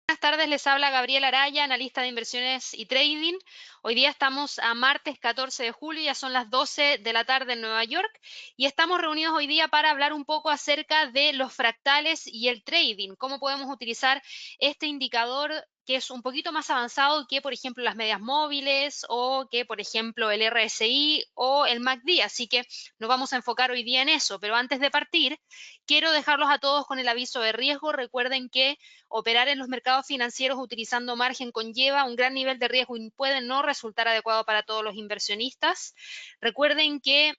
Buenas tardes, les habla Gabriela Araya, analista de inversiones y trading. Hoy día estamos a martes 14 de julio, ya son las 12 de la tarde en Nueva York y estamos reunidos hoy día para hablar un poco acerca de los fractales y el trading, cómo podemos utilizar este indicador que es un poquito más avanzado que, por ejemplo, las medias móviles o que, por ejemplo, el RSI o el MACD. Así que nos vamos a enfocar hoy día en eso. Pero antes de partir, quiero dejarlos a todos con el aviso de riesgo. Recuerden que operar en los mercados financieros utilizando margen conlleva un gran nivel de riesgo y puede no resultar adecuado para todos los inversionistas. Recuerden que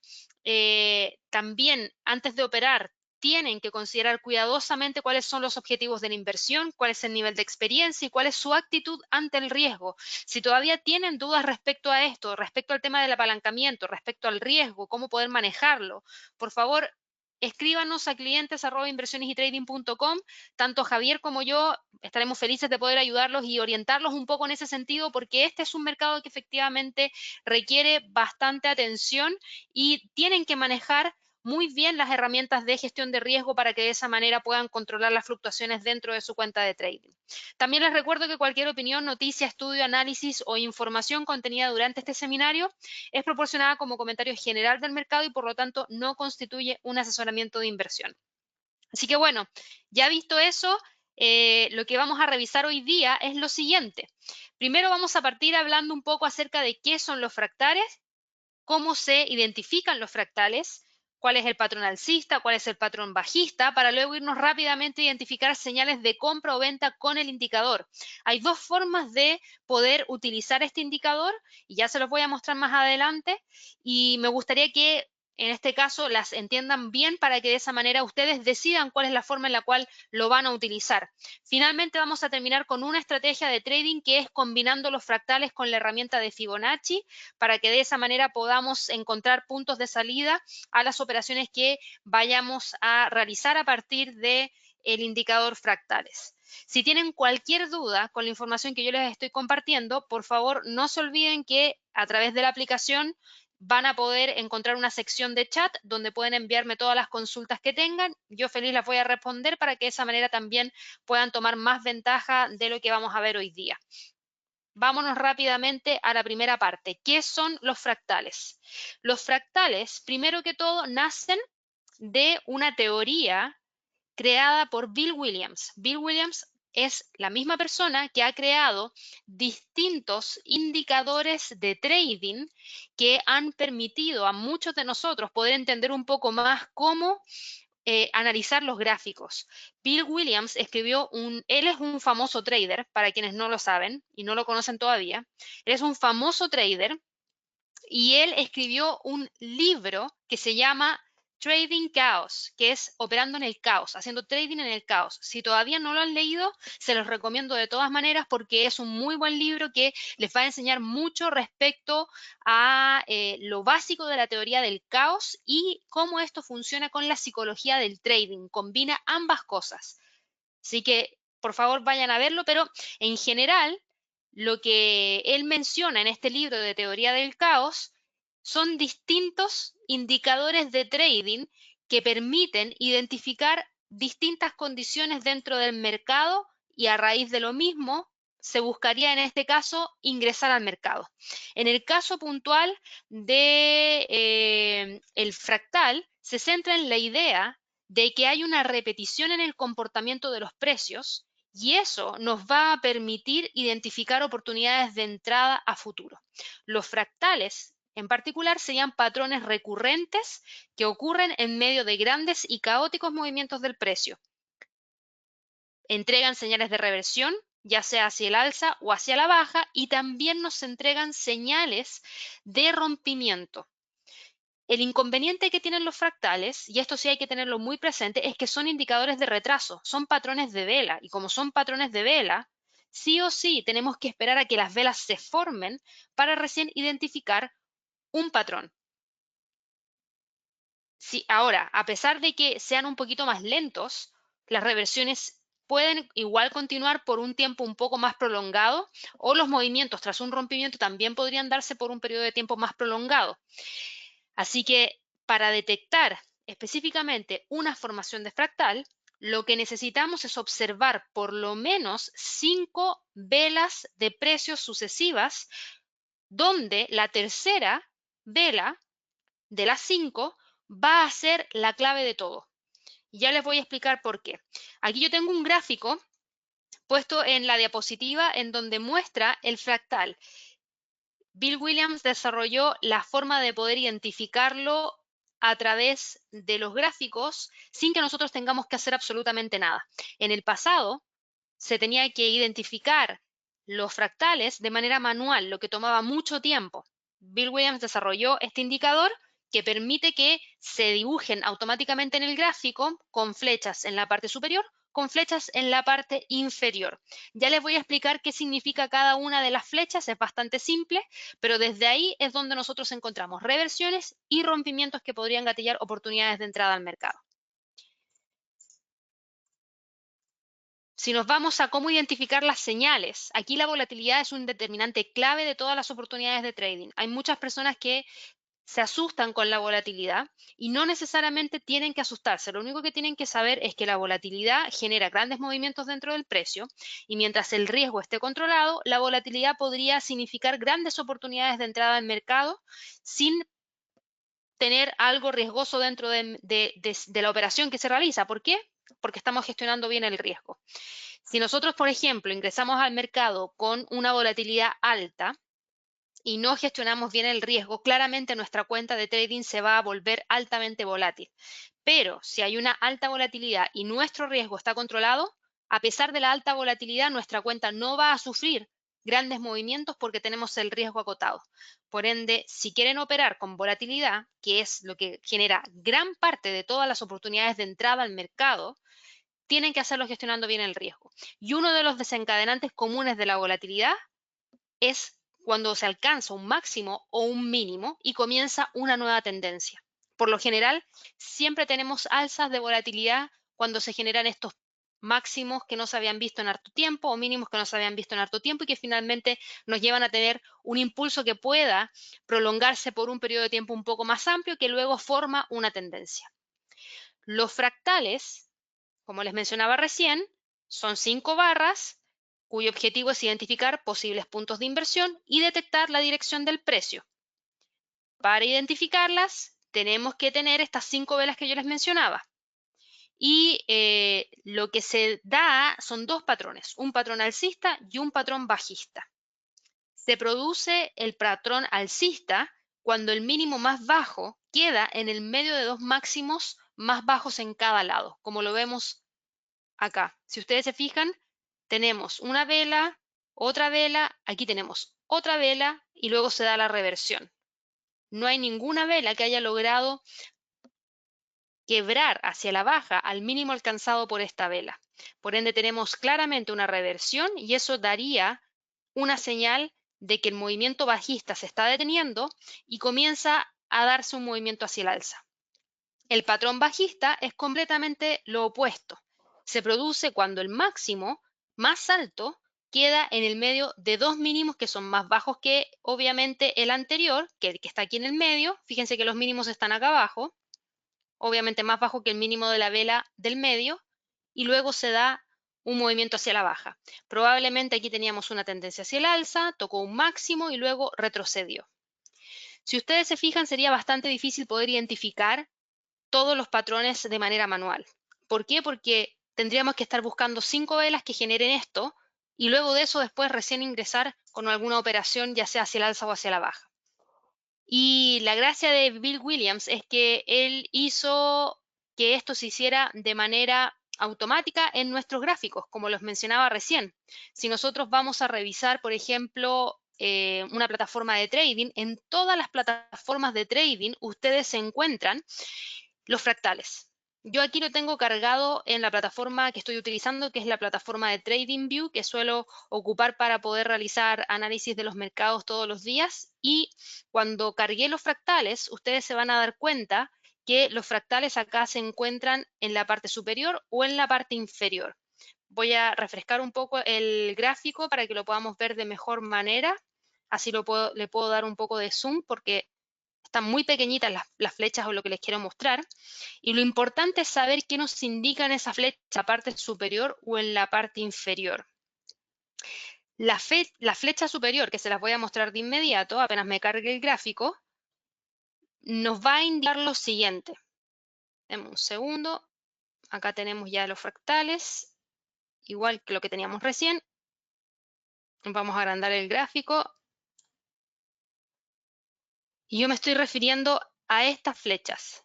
también antes de operar tienen que considerar cuidadosamente cuáles son los objetivos de la inversión, cuál es el nivel de experiencia y cuál es su actitud ante el riesgo. Si todavía tienen dudas respecto a esto, respecto al tema del apalancamiento, respecto al riesgo, cómo poder manejarlo, por favor, escríbanos a clientes@inversionesytrading.com. Tanto Javier como yo estaremos felices de poder ayudarlos y orientarlos un poco en ese sentido, porque este es un mercado que efectivamente requiere bastante atención y tienen que manejar muy bien las herramientas de gestión de riesgo para que de esa manera puedan controlar las fluctuaciones dentro de su cuenta de trading. También les recuerdo que cualquier opinión, noticia, estudio, análisis o información contenida durante este seminario es proporcionada como comentario general del mercado y por lo tanto no constituye un asesoramiento de inversión. Así que bueno, ya visto eso, lo que vamos a revisar hoy día es lo siguiente. Primero vamos a partir hablando un poco acerca de qué son los fractales, cómo se identifican los fractales, cuál es el patrón alcista, cuál es el patrón bajista, para luego irnos rápidamente a identificar señales de compra o venta con el indicador. Hay dos formas de poder utilizar este indicador y ya se los voy a mostrar más adelante y me gustaría que en este caso las entiendan bien para que de esa manera ustedes decidan cuál es la forma en la cual lo van a utilizar. Finalmente vamos a terminar con una estrategia de trading que es combinando los fractales con la herramienta de Fibonacci para que de esa manera podamos encontrar puntos de salida a las operaciones que vayamos a realizar a partir del indicador fractales. Si tienen cualquier duda con la información que yo les estoy compartiendo, por favor no se olviden que a través de la aplicación van a poder encontrar una sección de chat donde pueden enviarme todas las consultas que tengan. Yo feliz las voy a responder para que de esa manera también puedan tomar más ventaja de lo que vamos a ver hoy día. Vámonos rápidamente a la primera parte. ¿Qué son los fractales? Los fractales, primero que todo, nacen de una teoría creada por Bill Williams. Bill Williams es la misma persona que ha creado distintos indicadores de trading que han permitido a muchos de nosotros poder entender un poco más cómo analizar los gráficos. Bill Williams él es un famoso trader, para quienes no lo saben y no lo conocen todavía, él es un famoso trader y él escribió un libro que se llama Trading Chaos, que es operando en el caos, haciendo trading en el caos. Si todavía no lo han leído, se los recomiendo de todas maneras porque es un muy buen libro que les va a enseñar mucho respecto a lo básico de la teoría del caos y cómo esto funciona con la psicología del trading. Combina ambas cosas. Así que, por favor, vayan a verlo, pero en general, lo que él menciona en este libro de teoría del caos son distintos indicadores de trading que permiten identificar distintas condiciones dentro del mercado y a raíz de lo mismo se buscaría en este caso ingresar al mercado. En el caso puntual de el fractal se centra en la idea de que hay una repetición en el comportamiento de los precios y eso nos va a permitir identificar oportunidades de entrada a futuro. Los fractales en particular serían patrones recurrentes que ocurren en medio de grandes y caóticos movimientos del precio. Entregan señales de reversión, ya sea hacia el alza o hacia la baja, y también nos entregan señales de rompimiento. El inconveniente que tienen los fractales, y esto sí hay que tenerlo muy presente, es que son indicadores de retraso, son patrones de vela, y como son patrones de vela, sí o sí tenemos que esperar a que las velas se formen para recién identificar un patrón. Sí, ahora, a pesar de que sean un poquito más lentos, las reversiones pueden igual continuar por un tiempo un poco más prolongado o los movimientos tras un rompimiento también podrían darse por un periodo de tiempo más prolongado. Así que para detectar específicamente una formación de fractal, lo que necesitamos es observar por lo menos 5 velas de precios sucesivas, donde la tercera vela de las 5 va a ser la clave de todo. Ya les voy a explicar por qué. Aquí yo tengo un gráfico puesto en la diapositiva en donde muestra el fractal. Bill Williams desarrolló la forma de poder identificarlo a través de los gráficos sin que nosotros tengamos que hacer absolutamente nada. En el pasado se tenía que identificar los fractales de manera manual, lo que tomaba mucho tiempo. Bill Williams desarrolló este indicador que permite que se dibujen automáticamente en el gráfico con flechas en la parte superior, con flechas en la parte inferior. Ya les voy a explicar qué significa cada una de las flechas, es bastante simple, pero desde ahí es donde nosotros encontramos reversiones y rompimientos que podrían gatillar oportunidades de entrada al mercado. Si nos vamos a cómo identificar las señales, aquí la volatilidad es un determinante clave de todas las oportunidades de trading. Hay muchas personas que se asustan con la volatilidad y no necesariamente tienen que asustarse. Lo único que tienen que saber es que la volatilidad genera grandes movimientos dentro del precio y mientras el riesgo esté controlado, la volatilidad podría significar grandes oportunidades de entrada al mercado sin tener algo riesgoso dentro de la operación que se realiza. ¿Por qué? Porque estamos gestionando bien el riesgo. Si nosotros, por ejemplo, ingresamos al mercado con una volatilidad alta y no gestionamos bien el riesgo, claramente nuestra cuenta de trading se va a volver altamente volátil. Pero si hay una alta volatilidad y nuestro riesgo está controlado, a pesar de la alta volatilidad, nuestra cuenta no va a sufrir grandes movimientos porque tenemos el riesgo acotado. Por ende, si quieren operar con volatilidad, que es lo que genera gran parte de todas las oportunidades de entrada al mercado, tienen que hacerlo gestionando bien el riesgo. Y uno de los desencadenantes comunes de la volatilidad es cuando se alcanza un máximo o un mínimo y comienza una nueva tendencia. Por lo general, siempre tenemos alzas de volatilidad cuando se generan estos máximos que no se habían visto en harto tiempo o mínimos que no se habían visto en harto tiempo y que finalmente nos llevan a tener un impulso que pueda prolongarse por un periodo de tiempo un poco más amplio que luego forma una tendencia. Los fractales, como les mencionaba recién, son 5 barras cuyo objetivo es identificar posibles puntos de inversión y detectar la dirección del precio. Para identificarlas, tenemos que tener estas 5 velas que yo les mencionaba. Y lo que se da son 2 patrones, un patrón alcista y un patrón bajista. Se produce el patrón alcista cuando el mínimo más bajo queda en el medio de 2 máximos más bajos en cada lado, como lo vemos acá. Si ustedes se fijan, tenemos una vela, otra vela, aquí tenemos otra vela y luego se da la reversión. No hay ninguna vela que haya logrado quebrar hacia la baja al mínimo alcanzado por esta vela. Por ende, tenemos claramente una reversión y eso daría una señal de que el movimiento bajista se está deteniendo y comienza a darse un movimiento hacia el alza. El patrón bajista es completamente lo opuesto. Se produce cuando el máximo más alto queda en el medio de 2 mínimos que son más bajos que obviamente el anterior, que el que está aquí en el medio. Fíjense que los mínimos están acá abajo, obviamente más bajo que el mínimo de la vela del medio, y luego se da un movimiento hacia la baja. Probablemente aquí teníamos una tendencia hacia el alza, tocó un máximo y luego retrocedió. Si ustedes se fijan, sería bastante difícil poder identificar todos los patrones de manera manual. ¿Por qué? Porque tendríamos que estar buscando 5 velas que generen esto y luego de eso después recién ingresar con alguna operación ya sea hacia el alza o hacia la baja. Y la gracia de Bill Williams es que él hizo que esto se hiciera de manera automática en nuestros gráficos, como los mencionaba recién. Si nosotros vamos a revisar, por ejemplo, una plataforma de trading, en todas las plataformas de trading ustedes se encuentran los fractales. Yo aquí lo tengo cargado en la plataforma que estoy utilizando, que es la plataforma de TradingView, que suelo ocupar para poder realizar análisis de los mercados todos los días. Y cuando cargué los fractales, ustedes se van a dar cuenta que los fractales acá se encuentran en la parte superior o en la parte inferior. Voy a refrescar un poco el gráfico para que lo podamos ver de mejor manera. Así le puedo dar un poco de zoom porque Están muy pequeñitas las flechas o lo que les quiero mostrar. Y lo importante es saber qué nos indican esas flechas en la parte superior o en la parte inferior. La flecha superior, que se las voy a mostrar de inmediato, apenas me cargue el gráfico, nos va a indicar lo siguiente. Demos un segundo. Acá tenemos ya los fractales, igual que lo que teníamos recién. Vamos a agrandar el gráfico. Y yo me estoy refiriendo a estas flechas.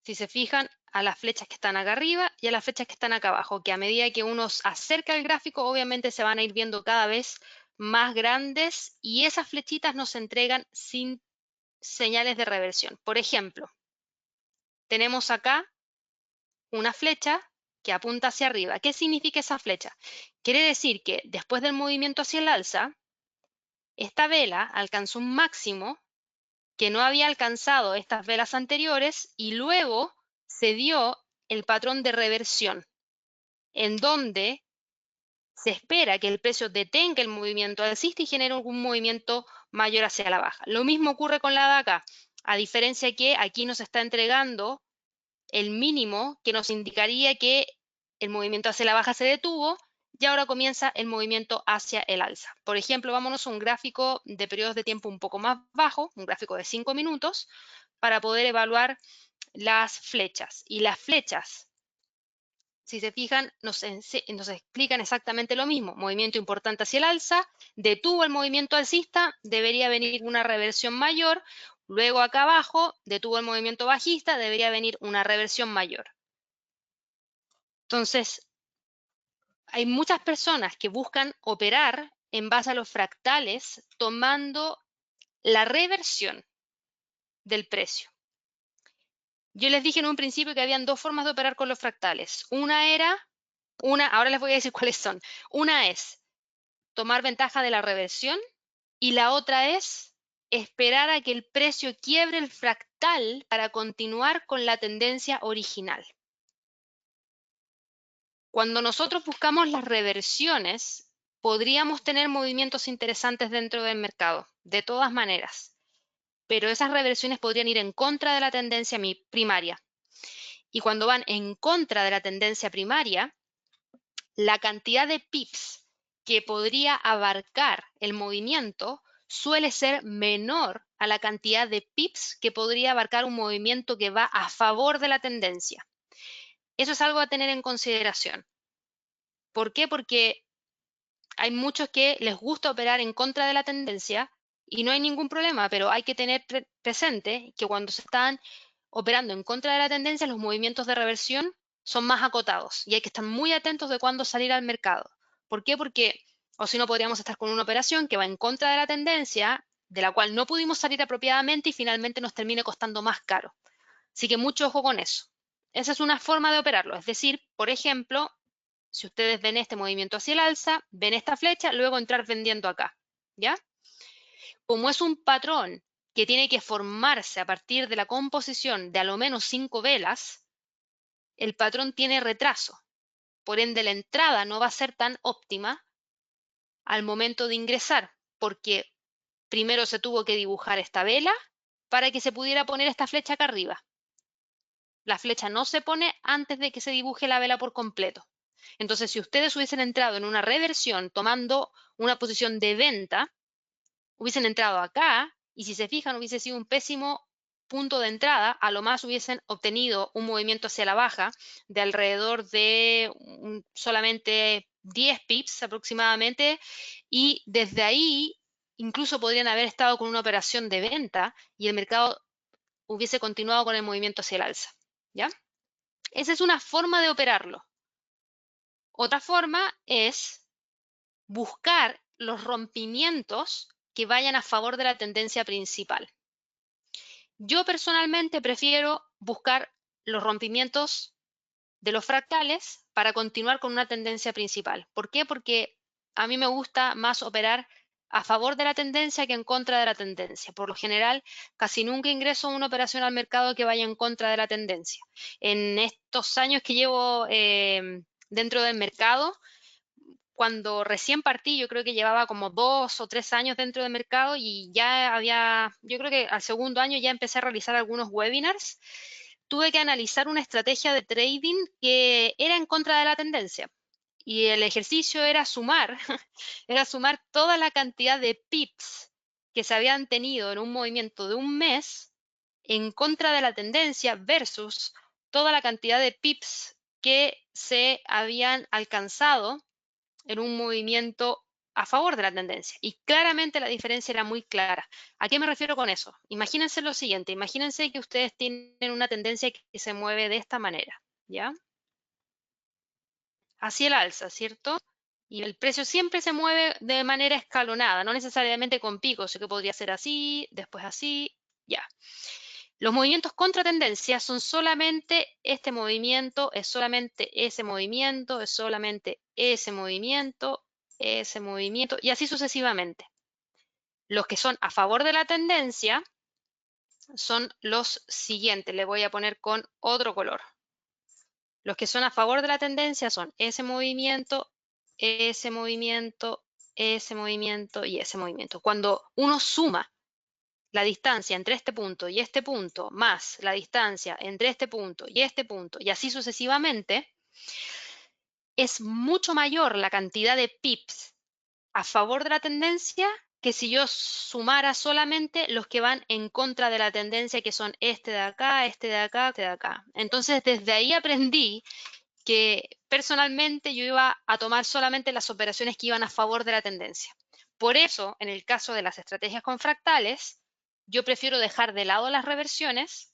Si se fijan, a las flechas que están acá arriba y a las flechas que están acá abajo, que a medida que uno se acerca al gráfico, obviamente se van a ir viendo cada vez más grandes y esas flechitas nos entregan sin señales de reversión. Por ejemplo, tenemos acá una flecha que apunta hacia arriba. ¿Qué significa esa flecha? Quiere decir que después del movimiento hacia el alza, esta vela alcanzó un máximo que no había alcanzado estas velas anteriores y luego se dio el patrón de reversión, en donde se espera que el precio detenga el movimiento alcista y genere un movimiento mayor hacia la baja. Lo mismo ocurre con la de acá, a diferencia que aquí nos está entregando el mínimo que nos indicaría que el movimiento hacia la baja se detuvo y ahora comienza el movimiento hacia el alza. Por ejemplo, vámonos a un gráfico de periodos de tiempo un poco más bajo, un gráfico de 5 minutos, para poder evaluar las flechas. Y las flechas, si se fijan, nos explican exactamente lo mismo. Movimiento importante hacia el alza, detuvo el movimiento alcista, debería venir una reversión mayor. Luego acá abajo, detuvo el movimiento bajista, debería venir una reversión mayor. Entonces, hay muchas personas que buscan operar en base a los fractales tomando la reversión del precio. Yo les dije en un principio que habían dos formas de operar con los fractales. Ahora les voy a decir cuáles son. Una es tomar ventaja de la reversión y la otra es esperar a que el precio quiebre el fractal para continuar con la tendencia original. Cuando nosotros buscamos las reversiones, podríamos tener movimientos interesantes dentro del mercado, de todas maneras, pero esas reversiones podrían ir en contra de la tendencia primaria. Y cuando van en contra de la tendencia primaria, la cantidad de pips que podría abarcar el movimiento suele ser menor a la cantidad de pips que podría abarcar un movimiento que va a favor de la tendencia. Eso es algo a tener en consideración. ¿Por qué? Porque hay muchos que les gusta operar en contra de la tendencia y no hay ningún problema, pero hay que tener presente que cuando se están operando en contra de la tendencia, los movimientos de reversión son más acotados y hay que estar muy atentos de cuándo salir al mercado. ¿Por qué? Porque, o si no, podríamos estar con una operación que va en contra de la tendencia, de la cual no pudimos salir apropiadamente y finalmente nos termine costando más caro. Así que mucho ojo con eso. Esa es una forma de operarlo. Es decir, por ejemplo, si ustedes ven este movimiento hacia el alza, ven esta flecha, luego entrar vendiendo acá, ¿ya? Como es un patrón que tiene que formarse a partir de la composición de a lo menos 5 velas, el patrón tiene retraso. Por ende, la entrada no va a ser tan óptima al momento de ingresar, porque primero se tuvo que dibujar esta vela para que se pudiera poner esta flecha acá arriba. La flecha no se pone antes de que se dibuje la vela por completo. Entonces, si ustedes hubiesen entrado en una reversión tomando una posición de venta, hubiesen entrado acá y si se fijan hubiese sido un pésimo punto de entrada, a lo más hubiesen obtenido un movimiento hacia la baja de alrededor de solamente 10 pips aproximadamente y desde ahí incluso podrían haber estado con una operación de venta y el mercado hubiese continuado con el movimiento hacia el alza, ¿ya? Esa es una forma de operarlo. Otra forma es buscar los rompimientos que vayan a favor de la tendencia principal. Yo personalmente prefiero buscar los rompimientos de los fractales para continuar con una tendencia principal. ¿Por qué? Porque a mí me gusta más operar a favor de la tendencia que en contra de la tendencia. Por lo general, casi nunca ingreso a una operación al mercado que vaya en contra de la tendencia. En estos años que llevo dentro del mercado, cuando recién partí, yo creo que llevaba como 2 o 3 años dentro del mercado y ya yo creo que al segundo año ya empecé a realizar algunos webinars. Tuve que analizar una estrategia de trading que era en contra de la tendencia. Y el ejercicio era sumar, era sumar toda la cantidad de pips que se habían tenido en un movimiento de un mes en contra de la tendencia versus toda la cantidad de pips que se habían alcanzado en un movimiento a favor de la tendencia. Y claramente la diferencia era muy clara. ¿A qué me refiero con eso? Imagínense lo siguiente, imagínense que ustedes tienen una tendencia que se mueve de esta manera, ¿ya? Hacia el alza, ¿cierto? Y el precio siempre se mueve de manera escalonada, no necesariamente con picos, que podría ser así, después así, ya. Los movimientos contra tendencia son solamente este movimiento, es solamente ese movimiento, es solamente ese movimiento, y así sucesivamente. Los que son a favor de la tendencia son los siguientes. Le voy a poner con otro color. Los que son a favor de la tendencia son ese movimiento, ese movimiento, ese movimiento y ese movimiento. Cuando uno suma la distancia entre este punto y este punto, más la distancia entre este punto, y así sucesivamente, es mucho mayor la cantidad de pips a favor de la tendencia que si yo sumara solamente los que van en contra de la tendencia, que son este de acá, este de acá, este de acá. Entonces, desde ahí aprendí que personalmente yo iba a tomar solamente las operaciones que iban a favor de la tendencia. Por eso, en el caso de las estrategias con fractales, yo prefiero dejar de lado las reversiones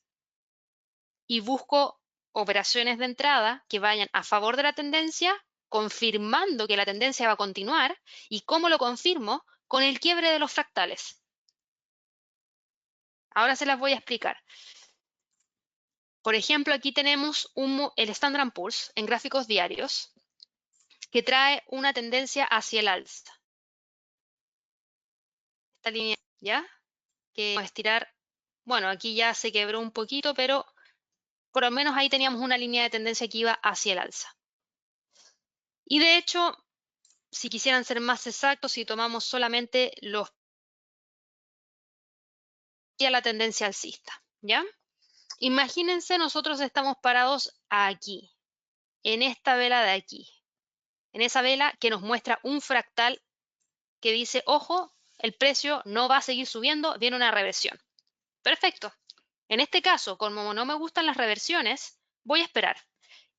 y busco operaciones de entrada que vayan a favor de la tendencia, confirmando que la tendencia va a continuar. ¿Y cómo lo confirmo? Con el quiebre de los fractales. Ahora se las voy a explicar. Por ejemplo, aquí tenemos el Standard & Poor's en gráficos diarios que trae una tendencia hacia el alza. Esta línea, ¿ya? Que vamos a estirar, bueno, aquí ya se quebró un poquito, pero por lo menos ahí teníamos una línea de tendencia que iba hacia el alza. Y de hecho, si quisieran ser más exactos, si tomamos solamente la tendencia alcista, ¿ya? Imagínense, nosotros estamos parados aquí, en esta vela de aquí, en esa vela que nos muestra un fractal que dice, ojo, el precio no va a seguir subiendo, viene una reversión. Perfecto. En este caso, como no me gustan las reversiones, voy a esperar.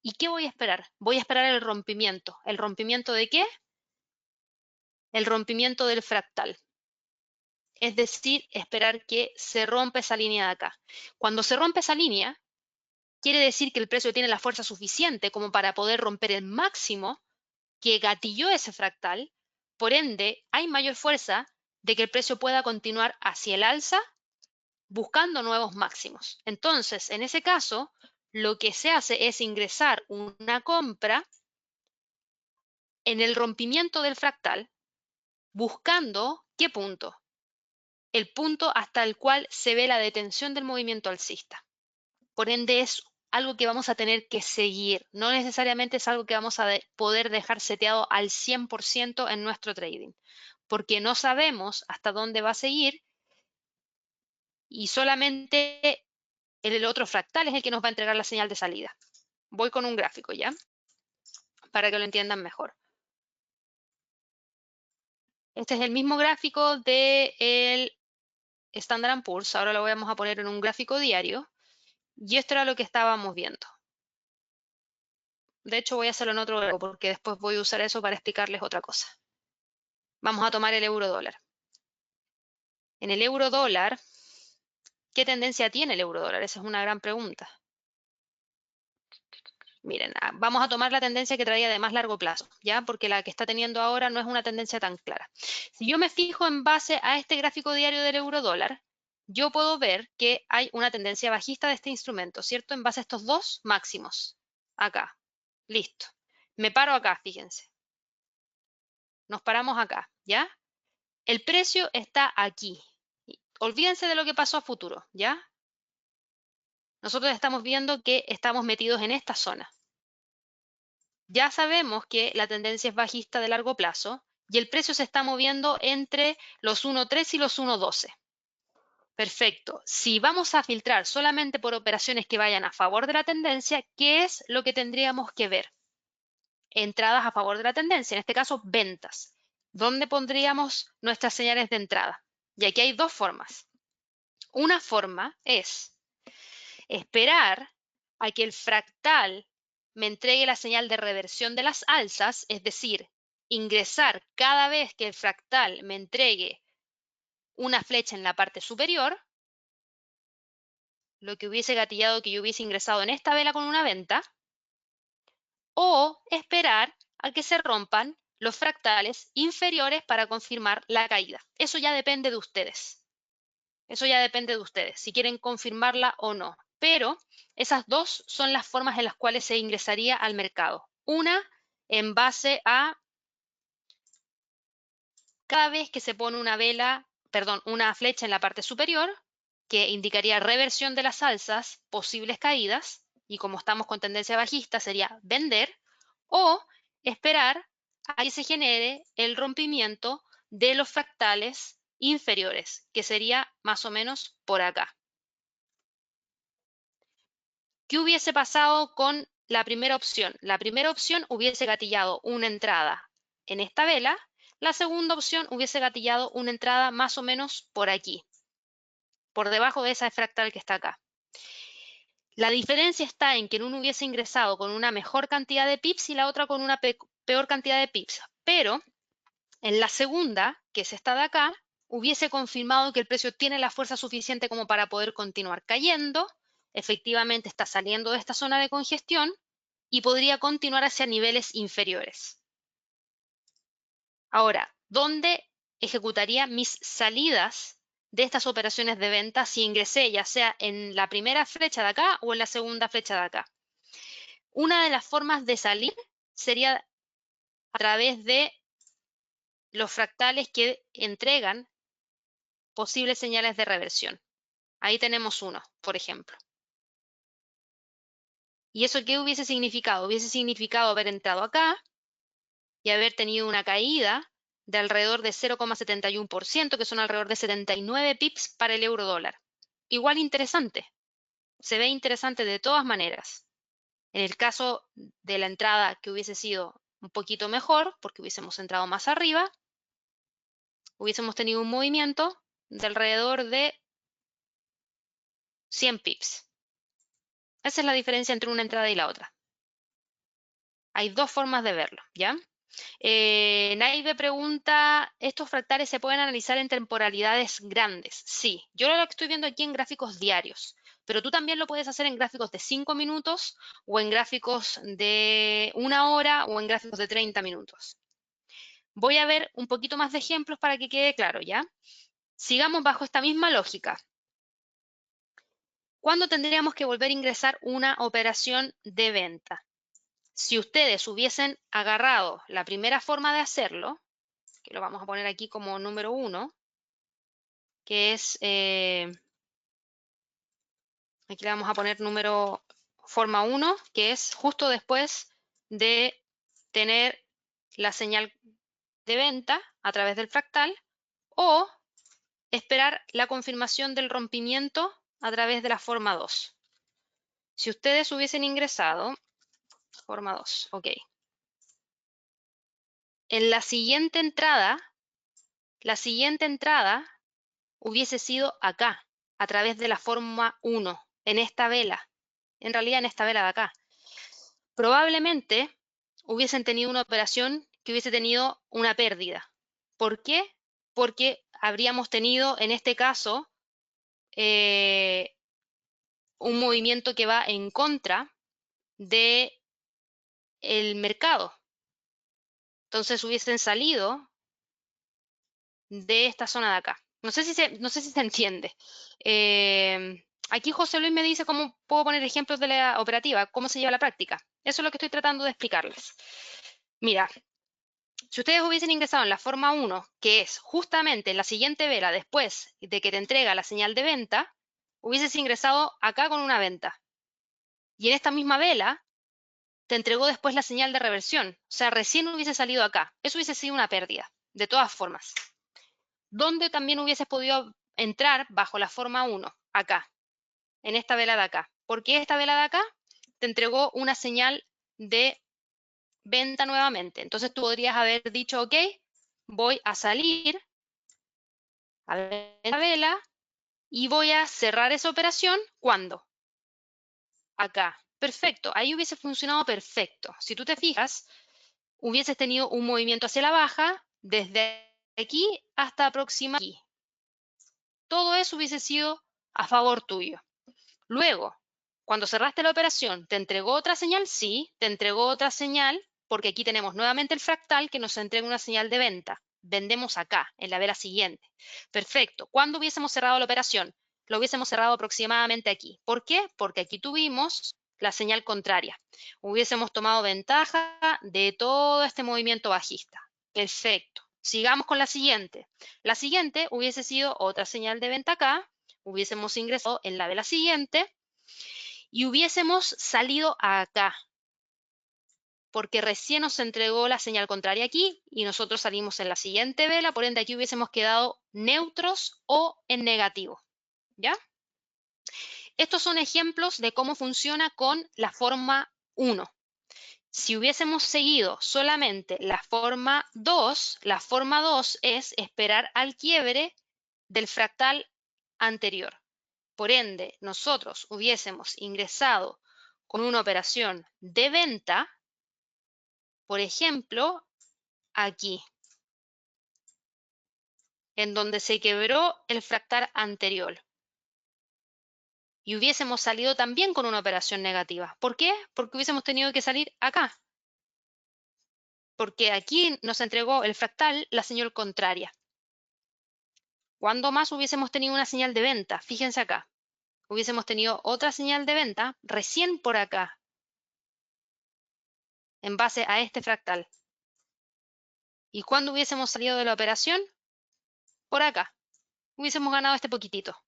¿Y qué voy a esperar? Voy a esperar el rompimiento. ¿El rompimiento de qué? El rompimiento del fractal. Es decir, esperar que se rompa esa línea de acá. Cuando se rompe esa línea, quiere decir que el precio tiene la fuerza suficiente como para poder romper el máximo que gatilló ese fractal. Por ende, hay mayor fuerza de que el precio pueda continuar hacia el alza buscando nuevos máximos. Entonces, en ese caso, lo que se hace es ingresar una compra en el rompimiento del fractal buscando ¿qué punto? El punto hasta el cual se ve la detención del movimiento alcista. Por ende, es algo que vamos a tener que seguir. No necesariamente es algo que vamos a poder dejar seteado al 100% en nuestro trading, porque no sabemos hasta dónde va a seguir y solamente el otro fractal es el que nos va a entregar la señal de salida. Voy con un gráfico, ¿ya? Para que lo entiendan mejor. Este es el mismo gráfico del Standard & Poor's. Ahora lo vamos a poner en un gráfico diario. Y esto era lo que estábamos viendo. De hecho, voy a hacerlo en otro gráfico porque después voy a usar eso para explicarles otra cosa. Vamos a tomar el euro dólar. En el euro dólar, ¿qué tendencia tiene el euro dólar? Esa es una gran pregunta. Miren, vamos a tomar la tendencia que traía de más largo plazo, ¿ya? Porque la que está teniendo ahora no es una tendencia tan clara. Si yo me fijo en base a este gráfico diario del euro dólar, yo puedo ver que hay una tendencia bajista de este instrumento, ¿cierto? En base a estos dos máximos. Acá. Listo. Me paro acá, fíjense. Nos paramos acá, ¿ya? El precio está aquí. Olvídense de lo que pasó a futuro, ¿ya? Nosotros estamos viendo que estamos metidos en esta zona. ya sabemos que la tendencia es bajista de largo plazo y el precio se está moviendo entre los 1.3 y los 1.12. Perfecto. Si vamos a filtrar solamente por operaciones que vayan a favor de la tendencia, ¿qué es lo que tendríamos que ver? Entradas a favor de la tendencia, en este caso ventas. ¿Dónde pondríamos nuestras señales de entrada? Y aquí hay dos formas. Una forma es esperar a que el fractal me entregue la señal de reversión de las alzas, es decir, ingresar cada vez que el fractal me entregue una flecha en la parte superior, lo que hubiese gatillado que yo hubiese ingresado en esta vela con una venta, o esperar a que se rompan los fractales inferiores para confirmar la caída. Eso ya depende de ustedes. Eso ya depende de ustedes, si quieren confirmarla o no. Pero esas dos son las formas en las cuales se ingresaría al mercado. Una, en base a cada vez que se pone una flecha en la parte superior, que indicaría reversión de las alzas, posibles caídas, y como estamos con tendencia bajista, sería vender, o esperar a que se genere el rompimiento de los fractales inferiores, que sería más o menos por acá. ¿Qué hubiese pasado con la primera opción? La primera opción hubiese gatillado una entrada en esta vela, la segunda opción hubiese gatillado una entrada más o menos por aquí, por debajo de esa fractal que está acá. La diferencia está en que en uno hubiese ingresado con una mejor cantidad de pips y la otra con una peor cantidad de pips, pero en la segunda, que es esta de acá, hubiese confirmado que el precio tiene la fuerza suficiente como para poder continuar cayendo, efectivamente está saliendo de esta zona de congestión y podría continuar hacia niveles inferiores. Ahora, ¿dónde ejecutaría mis salidas de estas operaciones de venta si ingresé ya sea en la primera flecha de acá o en la segunda flecha de acá? Una de las formas de salir sería a través de los fractales que entregan posibles señales de reversión. Ahí tenemos uno, por ejemplo. ¿Y eso qué hubiese significado? Hubiese significado haber entrado acá y haber tenido una caída de alrededor de 0,71%, que son alrededor de 79 pips para el euro dólar. Igual interesante. Se ve interesante de todas maneras. En el caso de la entrada que hubiese sido un poquito mejor, porque hubiésemos entrado más arriba, hubiésemos tenido un movimiento de alrededor de 100 pips. Esa es la diferencia entre una entrada y la otra. Hay dos formas de verlo, ¿ya? Naive pregunta, ¿estos fractales se pueden analizar en temporalidades grandes? Sí, yo lo estoy viendo aquí en gráficos diarios, pero tú también lo puedes hacer en gráficos de 5 minutos o en gráficos de 1 hora o en gráficos de 30 minutos. Voy a ver un poquito más de ejemplos para que quede claro, ¿ya? Sigamos bajo esta misma lógica. ¿Cuándo tendríamos que volver a ingresar una operación de venta? Si ustedes hubiesen agarrado la primera forma de hacerlo, que lo vamos a poner aquí como número 1, que es, aquí le vamos a poner forma 1, que es justo después de tener la señal de venta a través del fractal, o esperar la confirmación del rompimiento a través de la forma 2. Si ustedes hubiesen ingresado, forma 2, ok. En la siguiente entrada hubiese sido acá, a través de la forma 1, en esta vela, en realidad en esta vela de acá. Probablemente hubiesen tenido una operación que hubiese tenido una pérdida. ¿Por qué? Porque habríamos tenido, en este caso, un movimiento que va en contra del mercado. Entonces hubiesen salido de esta zona de acá. No sé si se entiende. Aquí José Luis me dice cómo puedo poner ejemplos de la operativa, cómo se lleva a la práctica. Eso es lo que estoy tratando de explicarles. Mira, si ustedes hubiesen ingresado en la forma 1, que es justamente en la siguiente vela después de que te entrega la señal de venta, hubieses ingresado acá con una venta. Y en esta misma vela te entregó después la señal de reversión. O sea, recién hubiese salido acá. Eso hubiese sido una pérdida, de todas formas. ¿Dónde también hubieses podido entrar bajo la forma 1? Acá, en esta vela de acá. ¿Por qué esta vela de acá? Te entregó una señal de venta nuevamente. Entonces tú podrías haber dicho, ok, voy a salir a la vela y voy a cerrar esa operación. ¿Cuándo? Acá. Perfecto. Ahí hubiese funcionado perfecto. Si tú te fijas, hubieses tenido un movimiento hacia la baja desde aquí hasta aproximadamente aquí. Todo eso hubiese sido a favor tuyo. Luego, cuando cerraste la operación, ¿te entregó otra señal? Sí, te entregó otra señal porque aquí tenemos nuevamente el fractal que nos entrega una señal de venta. Vendemos acá, en la vela siguiente. Perfecto. ¿Cuándo hubiésemos cerrado la operación? Lo hubiésemos cerrado aproximadamente aquí. ¿Por qué? Porque aquí tuvimos la señal contraria. Hubiésemos tomado ventaja de todo este movimiento bajista. Perfecto. Sigamos con la siguiente. La siguiente hubiese sido otra señal de venta acá. Hubiésemos ingresado en la vela siguiente y hubiésemos salido acá, porque recién nos entregó la señal contraria aquí y nosotros salimos en la siguiente vela, por ende aquí hubiésemos quedado neutros o en negativo, ¿ya? Estos son ejemplos de cómo funciona con la forma 1. Si hubiésemos seguido solamente la forma 2 es esperar al quiebre del fractal anterior. Por ende, nosotros hubiésemos ingresado con una operación de venta, por ejemplo, aquí, en donde se quebró el fractal anterior. Y hubiésemos salido también con una operación negativa. ¿Por qué? Porque hubiésemos tenido que salir acá. Porque aquí nos entregó el fractal la señal contraria. ¿Cuándo más hubiésemos tenido una señal de venta? Fíjense acá. Hubiésemos tenido otra señal de venta recién por acá, en base a este fractal. ¿Y cuándo hubiésemos salido de la operación? Por acá. Hubiésemos ganado este poquitito.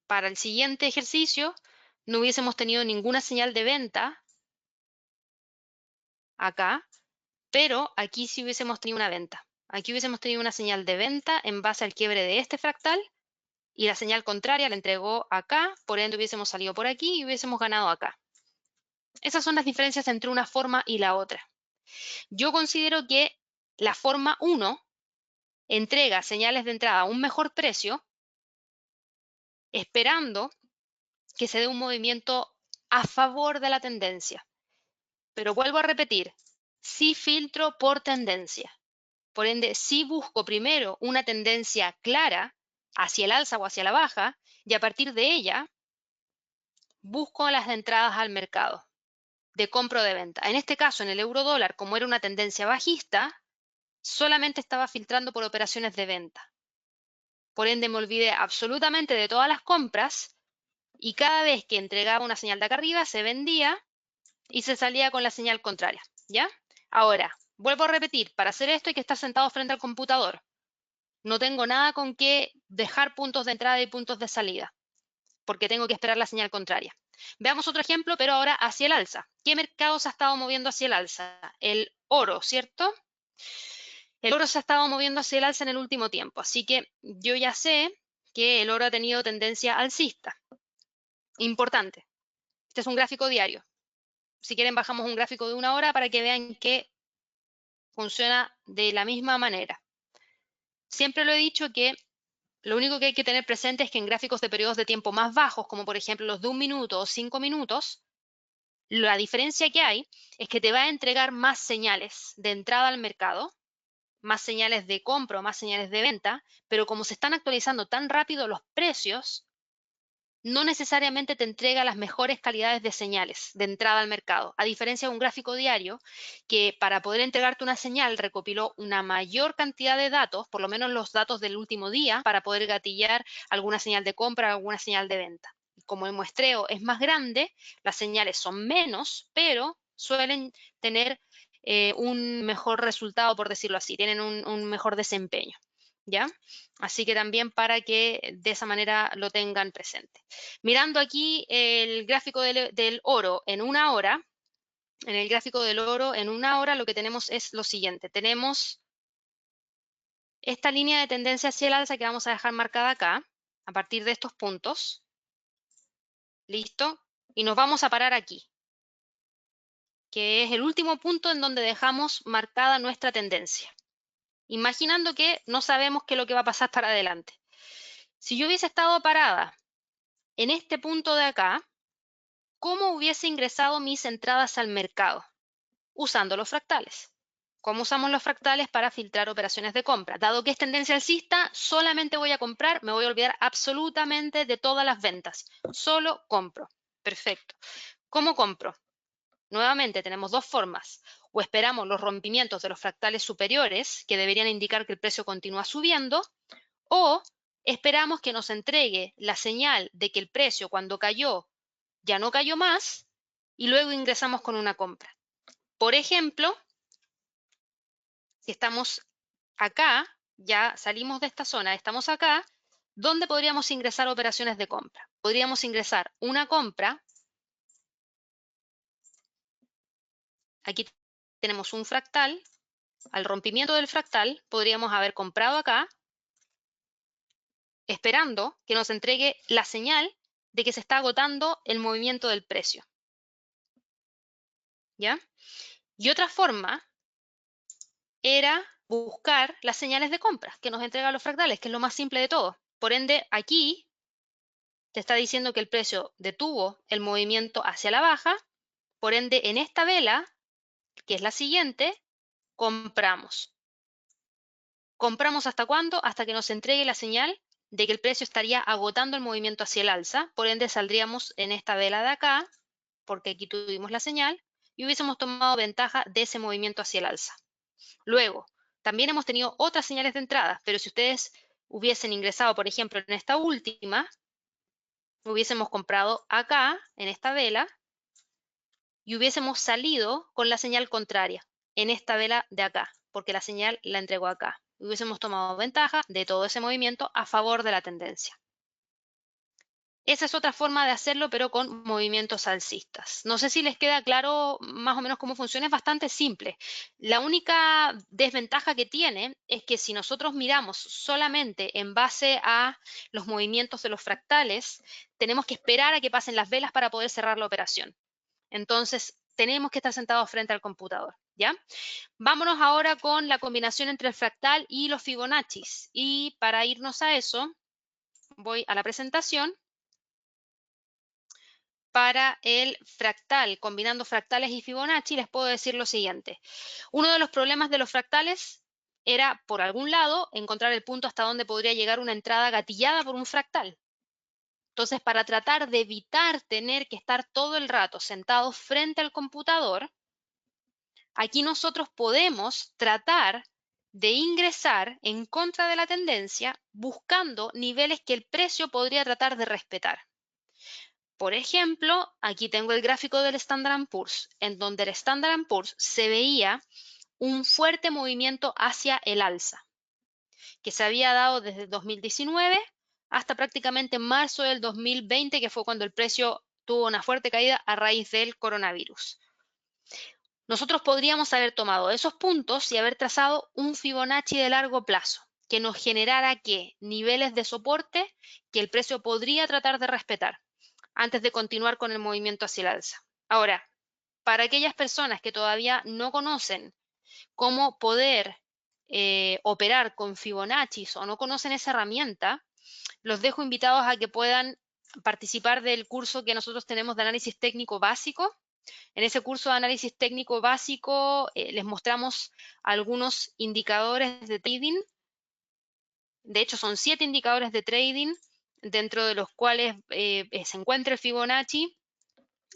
Para el siguiente ejercicio, no hubiésemos tenido ninguna señal de venta acá, pero aquí sí hubiésemos tenido una venta. Aquí hubiésemos tenido una señal de venta en base al quiebre de este fractal y la señal contraria la entregó acá, por ende hubiésemos salido por aquí y hubiésemos ganado acá. Esas son las diferencias entre una forma y la otra. Yo considero que la forma 1 entrega señales de entrada a un mejor precio, esperando que se dé un movimiento a favor de la tendencia. Pero vuelvo a repetir, sí filtro por tendencia. Por ende, sí busco primero una tendencia clara hacia el alza o hacia la baja y a partir de ella busco las entradas al mercado de compra o de venta. En este caso, en el euro dólar, como era una tendencia bajista, solamente estaba filtrando por operaciones de venta. Por ende, me olvidé absolutamente de todas las compras y cada vez que entregaba una señal de acá arriba, se vendía y se salía con la señal contraria, ¿ya? Ahora, vuelvo a repetir, para hacer esto hay que estar sentado frente al computador. No tengo nada con que dejar puntos de entrada y puntos de salida, porque tengo que esperar la señal contraria. Veamos otro ejemplo, pero ahora hacia el alza. ¿Qué mercado se ha estado moviendo hacia el alza? El oro, ¿cierto? El oro se ha estado moviendo hacia el alza en el último tiempo, así que yo ya sé que el oro ha tenido tendencia alcista. Importante. Este es un gráfico diario. Si quieren, bajamos un gráfico de 1 hora para que vean que funciona de la misma manera. Siempre lo he dicho que lo único que hay que tener presente es que en gráficos de periodos de tiempo más bajos, como por ejemplo los de 1 minuto o 5 minutos, la diferencia que hay es que te va a entregar más señales de entrada al mercado, más señales de compra o más señales de venta, pero como se están actualizando tan rápido los precios, no necesariamente te entrega las mejores calidades de señales de entrada al mercado, a diferencia de un gráfico diario que para poder entregarte una señal recopiló una mayor cantidad de datos, por lo menos los datos del último día, para poder gatillar alguna señal de compra, alguna señal de venta. Como el muestreo es más grande, las señales son menos, pero suelen tener un mejor resultado, por decirlo así, tienen un mejor desempeño. ¿ya? Así que también para que de esa manera lo tengan presente. Mirando aquí el gráfico del oro en una hora, en el gráfico del oro en una hora lo que tenemos es lo siguiente. Tenemos esta línea de tendencia hacia el alza que vamos a dejar marcada acá, a partir de estos puntos. ¿Listo? Y nos vamos a parar aquí, que es el último punto en donde dejamos marcada nuestra tendencia. Imaginando que no sabemos qué es lo que va a pasar para adelante. Si yo hubiese estado parada en este punto de acá, ¿cómo hubiese ingresado mis entradas al mercado? Usando los fractales. ¿Cómo usamos los fractales para filtrar operaciones de compra? Dado que es tendencia alcista, solamente voy a comprar, me voy a olvidar absolutamente de todas las ventas. Solo compro. Perfecto. ¿Cómo compro? Nuevamente tenemos dos formas. O esperamos los rompimientos de los fractales superiores, que deberían indicar que el precio continúa subiendo, o esperamos que nos entregue la señal de que el precio cuando cayó ya no cayó más y luego ingresamos con una compra. Por ejemplo, si estamos acá, ya salimos de esta zona, estamos acá, ¿dónde podríamos ingresar operaciones de compra? Podríamos ingresar una compra. Aquí tenemos un fractal. Al rompimiento del fractal podríamos haber comprado acá, esperando que nos entregue la señal de que se está agotando el movimiento del precio. ¿Ya? Y otra forma era buscar las señales de compra que nos entregan los fractales, que es lo más simple de todo. Por ende, aquí te está diciendo que el precio detuvo el movimiento hacia la baja, por ende, en esta vela, que es la siguiente, compramos. ¿Compramos hasta cuándo? Hasta que nos entregue la señal de que el precio estaría agotando el movimiento hacia el alza, por ende saldríamos en esta vela de acá, porque aquí tuvimos la señal, y hubiésemos tomado ventaja de ese movimiento hacia el alza. Luego, también hemos tenido otras señales de entrada, pero si ustedes hubiesen ingresado, por ejemplo, en esta última, hubiésemos comprado acá, en esta vela, y hubiésemos salido con la señal contraria, en esta vela de acá, porque la señal la entregó acá. Hubiésemos tomado ventaja de todo ese movimiento a favor de la tendencia. Esa es otra forma de hacerlo, pero con movimientos alcistas. No sé si les queda claro más o menos cómo funciona, es bastante simple. La única desventaja que tiene es que si nosotros miramos solamente en base a los movimientos de los fractales, tenemos que esperar a que pasen las velas para poder cerrar la operación. Entonces, tenemos que estar sentados frente al computador, ¿ya? Vámonos ahora con la combinación entre el fractal y los Fibonaccis. Y para irnos a eso, voy a la presentación. Para el fractal, combinando fractales y Fibonacci, les puedo decir lo siguiente. Uno de los problemas de los fractales era, por algún lado, encontrar el punto hasta donde podría llegar una entrada gatillada por un fractal. Entonces, para tratar de evitar tener que estar todo el rato sentados frente al computador, aquí nosotros podemos tratar de ingresar en contra de la tendencia buscando niveles que el precio podría tratar de respetar. Por ejemplo, aquí tengo el gráfico del Standard & Poor's, en donde el Standard & Poor's se veía un fuerte movimiento hacia el alza, que se había dado desde 2019 hasta prácticamente marzo del 2020, que fue cuando el precio tuvo una fuerte caída a raíz del coronavirus. Nosotros podríamos haber tomado esos puntos y haber trazado un Fibonacci de largo plazo, que nos generara ¿qué? Niveles de soporte que el precio podría tratar de respetar antes de continuar con el movimiento hacia el alza. Ahora, para aquellas personas que todavía no conocen cómo poder operar con Fibonacci o no conocen esa herramienta, los dejo invitados a que puedan participar del curso que nosotros tenemos de análisis técnico básico. En ese curso de análisis técnico básico les mostramos algunos indicadores de trading. De hecho, son 7 indicadores de trading, dentro de los cuales se encuentra el Fibonacci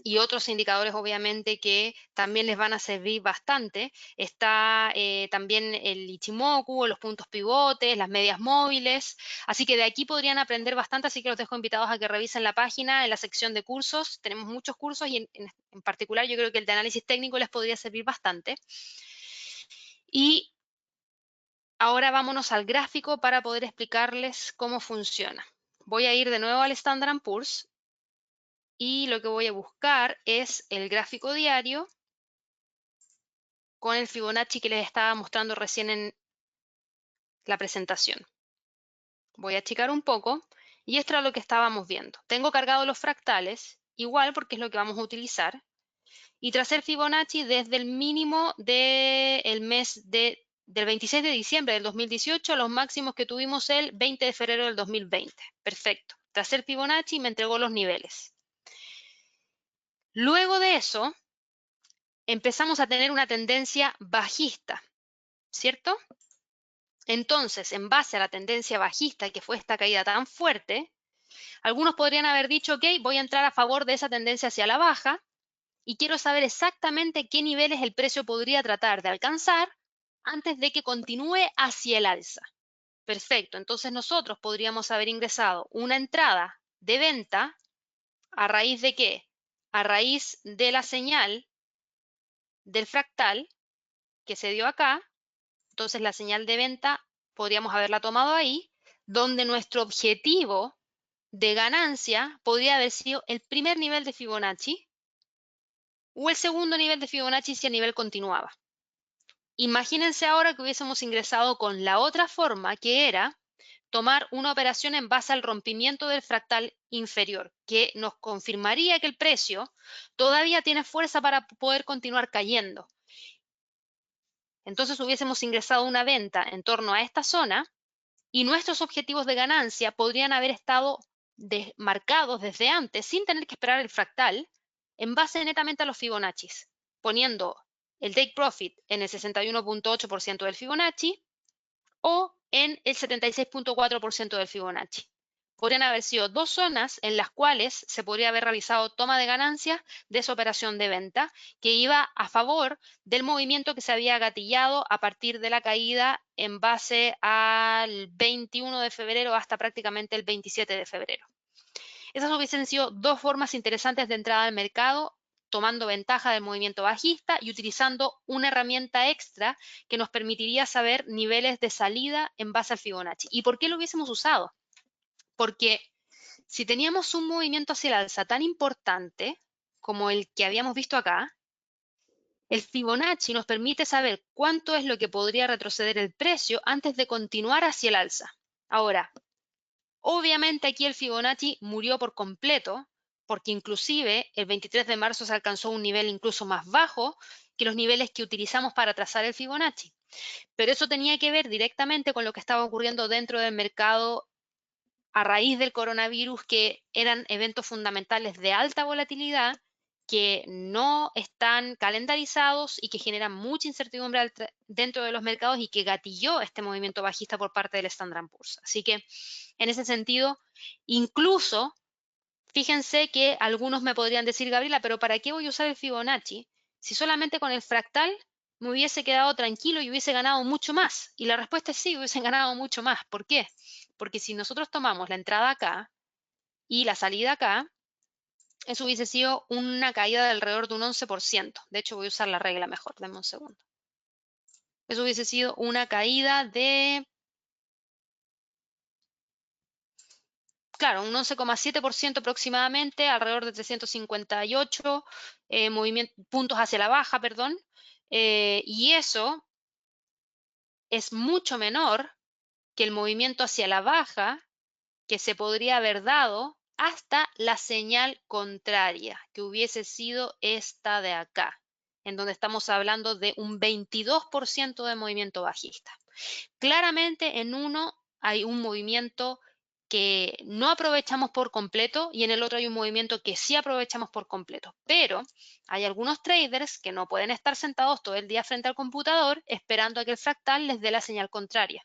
y otros indicadores obviamente que también les van a servir bastante. Está también el Ichimoku, los puntos pivotes, las medias móviles, así que de aquí podrían aprender bastante, así que los dejo invitados a que revisen la página en la sección de cursos. Tenemos muchos cursos y en particular yo creo que el de análisis técnico les podría servir bastante. Y Ahora vámonos al gráfico para poder explicarles cómo funciona. Voy a ir de nuevo al Standard & Poor's y lo que voy a buscar es el gráfico diario con el Fibonacci que les estaba mostrando recién en la presentación. Voy a achicar un poco y esto era lo que estábamos viendo. Tengo cargados los fractales, igual porque es lo que vamos a utilizar. Y tras el Fibonacci desde el mínimo del mes del 26 de diciembre del 2018 a los máximos que tuvimos el 20 de febrero del 2020. Perfecto. Tras el Fibonacci me entregó los niveles. Luego de eso, empezamos a tener una tendencia bajista, ¿cierto? Entonces, en base a la tendencia bajista, que fue esta caída tan fuerte, algunos podrían haber dicho, ok, voy a entrar a favor de esa tendencia hacia la baja y quiero saber exactamente qué niveles el precio podría tratar de alcanzar antes de que continúe hacia el alza. Perfecto, entonces nosotros podríamos haber ingresado una entrada de venta ¿a raíz de qué? A raíz de la señal del fractal que se dio acá. Entonces la señal de venta podríamos haberla tomado ahí, donde nuestro objetivo de ganancia podría haber sido el primer nivel de Fibonacci o el segundo nivel de Fibonacci si el nivel continuaba. Imagínense ahora que hubiésemos ingresado con la otra forma, que era tomar una operación en base al rompimiento del fractal inferior, que nos confirmaría que el precio todavía tiene fuerza para poder continuar cayendo. Entonces hubiésemos ingresado una venta en torno a esta zona y nuestros objetivos de ganancia podrían haber estado marcados desde antes sin tener que esperar el fractal en base netamente a los Fibonaccis, poniendo el take profit en el 61.8% del Fibonacci o en el 76.4% del Fibonacci. Podrían haber sido dos zonas en las cuales se podría haber realizado toma de ganancias de esa operación de venta que iba a favor del movimiento que se había gatillado a partir de la caída en base al 21 de febrero hasta prácticamente el 27 de febrero. Esas hubiesen sido dos formas interesantes de entrada al mercado, tomando ventaja del movimiento bajista y utilizando una herramienta extra que nos permitiría saber niveles de salida en base al Fibonacci. ¿Y por qué lo hubiésemos usado? Porque si teníamos un movimiento hacia el alza tan importante como el que habíamos visto acá, el Fibonacci nos permite saber cuánto es lo que podría retroceder el precio antes de continuar hacia el alza. Ahora, obviamente aquí el Fibonacci murió por completo, porque inclusive el 23 de marzo se alcanzó un nivel incluso más bajo que los niveles que utilizamos para trazar el Fibonacci. Pero eso tenía que ver directamente con lo que estaba ocurriendo dentro del mercado a raíz del coronavirus, que eran eventos fundamentales de alta volatilidad que no están calendarizados y que generan mucha incertidumbre dentro de los mercados y que gatilló este movimiento bajista por parte del Standard & Poor's. Así que en ese sentido, incluso, fíjense que algunos me podrían decir, Gabriela, pero ¿para qué voy a usar el Fibonacci si solamente con el fractal me hubiese quedado tranquilo y hubiese ganado mucho más? Y la respuesta es sí, hubiesen ganado mucho más. ¿Por qué? Porque si nosotros tomamos la entrada acá y la salida acá, eso hubiese sido una caída de alrededor de un 11%. De hecho, voy a usar la regla mejor, denme un segundo. Eso hubiese sido una caída de, claro, un 11,7% aproximadamente, alrededor de 358 puntos hacia la baja, perdón. Y eso es mucho menor que el movimiento hacia la baja que se podría haber dado hasta la señal contraria, que hubiese sido esta de acá, en donde estamos hablando de un 22% de movimiento bajista. Claramente en uno hay un movimiento que no aprovechamos por completo y en el otro hay un movimiento que sí aprovechamos por completo. Pero hay algunos traders que no pueden estar sentados todo el día frente al computador esperando a que el fractal les dé la señal contraria.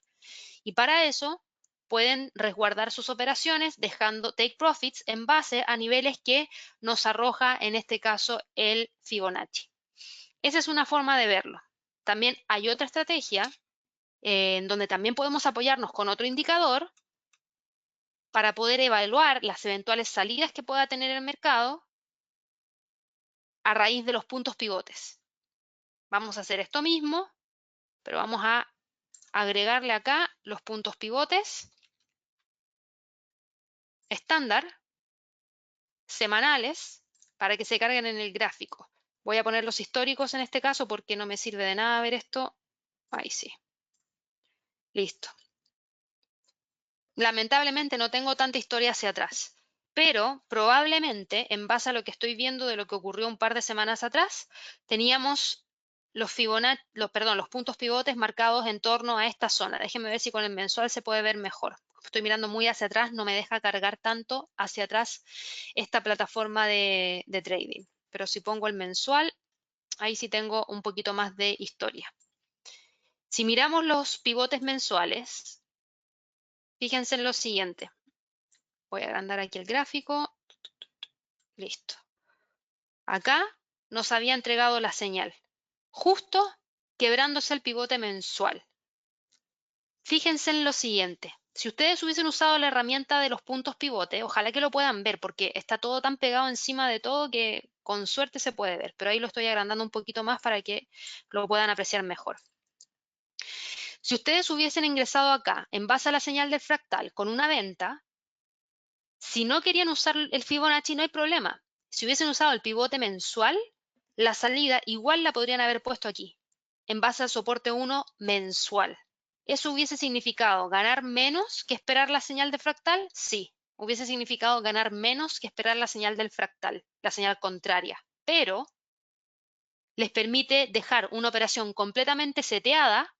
Y para eso pueden resguardar sus operaciones dejando take profits en base a niveles que nos arroja en este caso el Fibonacci. Esa es una forma de verlo. También hay otra estrategia en donde también podemos apoyarnos con otro indicador para poder evaluar las eventuales salidas que pueda tener el mercado a raíz de los puntos pivotes. Vamos a hacer esto mismo, pero vamos a agregarle acá los puntos pivotes estándar, semanales, para que se carguen en el gráfico. Voy a poner los históricos en este caso porque no me sirve de nada ver esto. Ahí sí. Listo. Lamentablemente no tengo tanta historia hacia atrás, pero probablemente en base a lo que estoy viendo de lo que ocurrió un par de semanas atrás, teníamos los Fibonacci, los puntos pivotes marcados en torno a esta zona. Déjenme ver si con el mensual se puede ver mejor. Estoy mirando muy hacia atrás, no me deja cargar tanto hacia atrás esta plataforma de trading. Pero si pongo el mensual, ahí sí tengo un poquito más de historia. Si miramos los pivotes mensuales, fíjense en lo siguiente. Voy a agrandar aquí el gráfico. Listo. Acá nos había entregado la señal, justo quebrándose el pivote mensual. Fíjense en lo siguiente. Si ustedes hubiesen usado la herramienta de los puntos pivote, ojalá que lo puedan ver porque está todo tan pegado encima de todo que con suerte se puede ver, pero ahí lo estoy agrandando un poquito más para que lo puedan apreciar mejor. Si ustedes hubiesen ingresado acá en base a la señal del fractal con una venta, si no querían usar el Fibonacci no hay problema. Si hubiesen usado el pivote mensual, la salida igual la podrían haber puesto aquí, en base al soporte 1 mensual. ¿Eso hubiese significado ganar menos que esperar la señal de fractal? Sí, hubiese significado ganar menos que esperar la señal del fractal, la señal contraria. Pero les permite dejar una operación completamente seteada,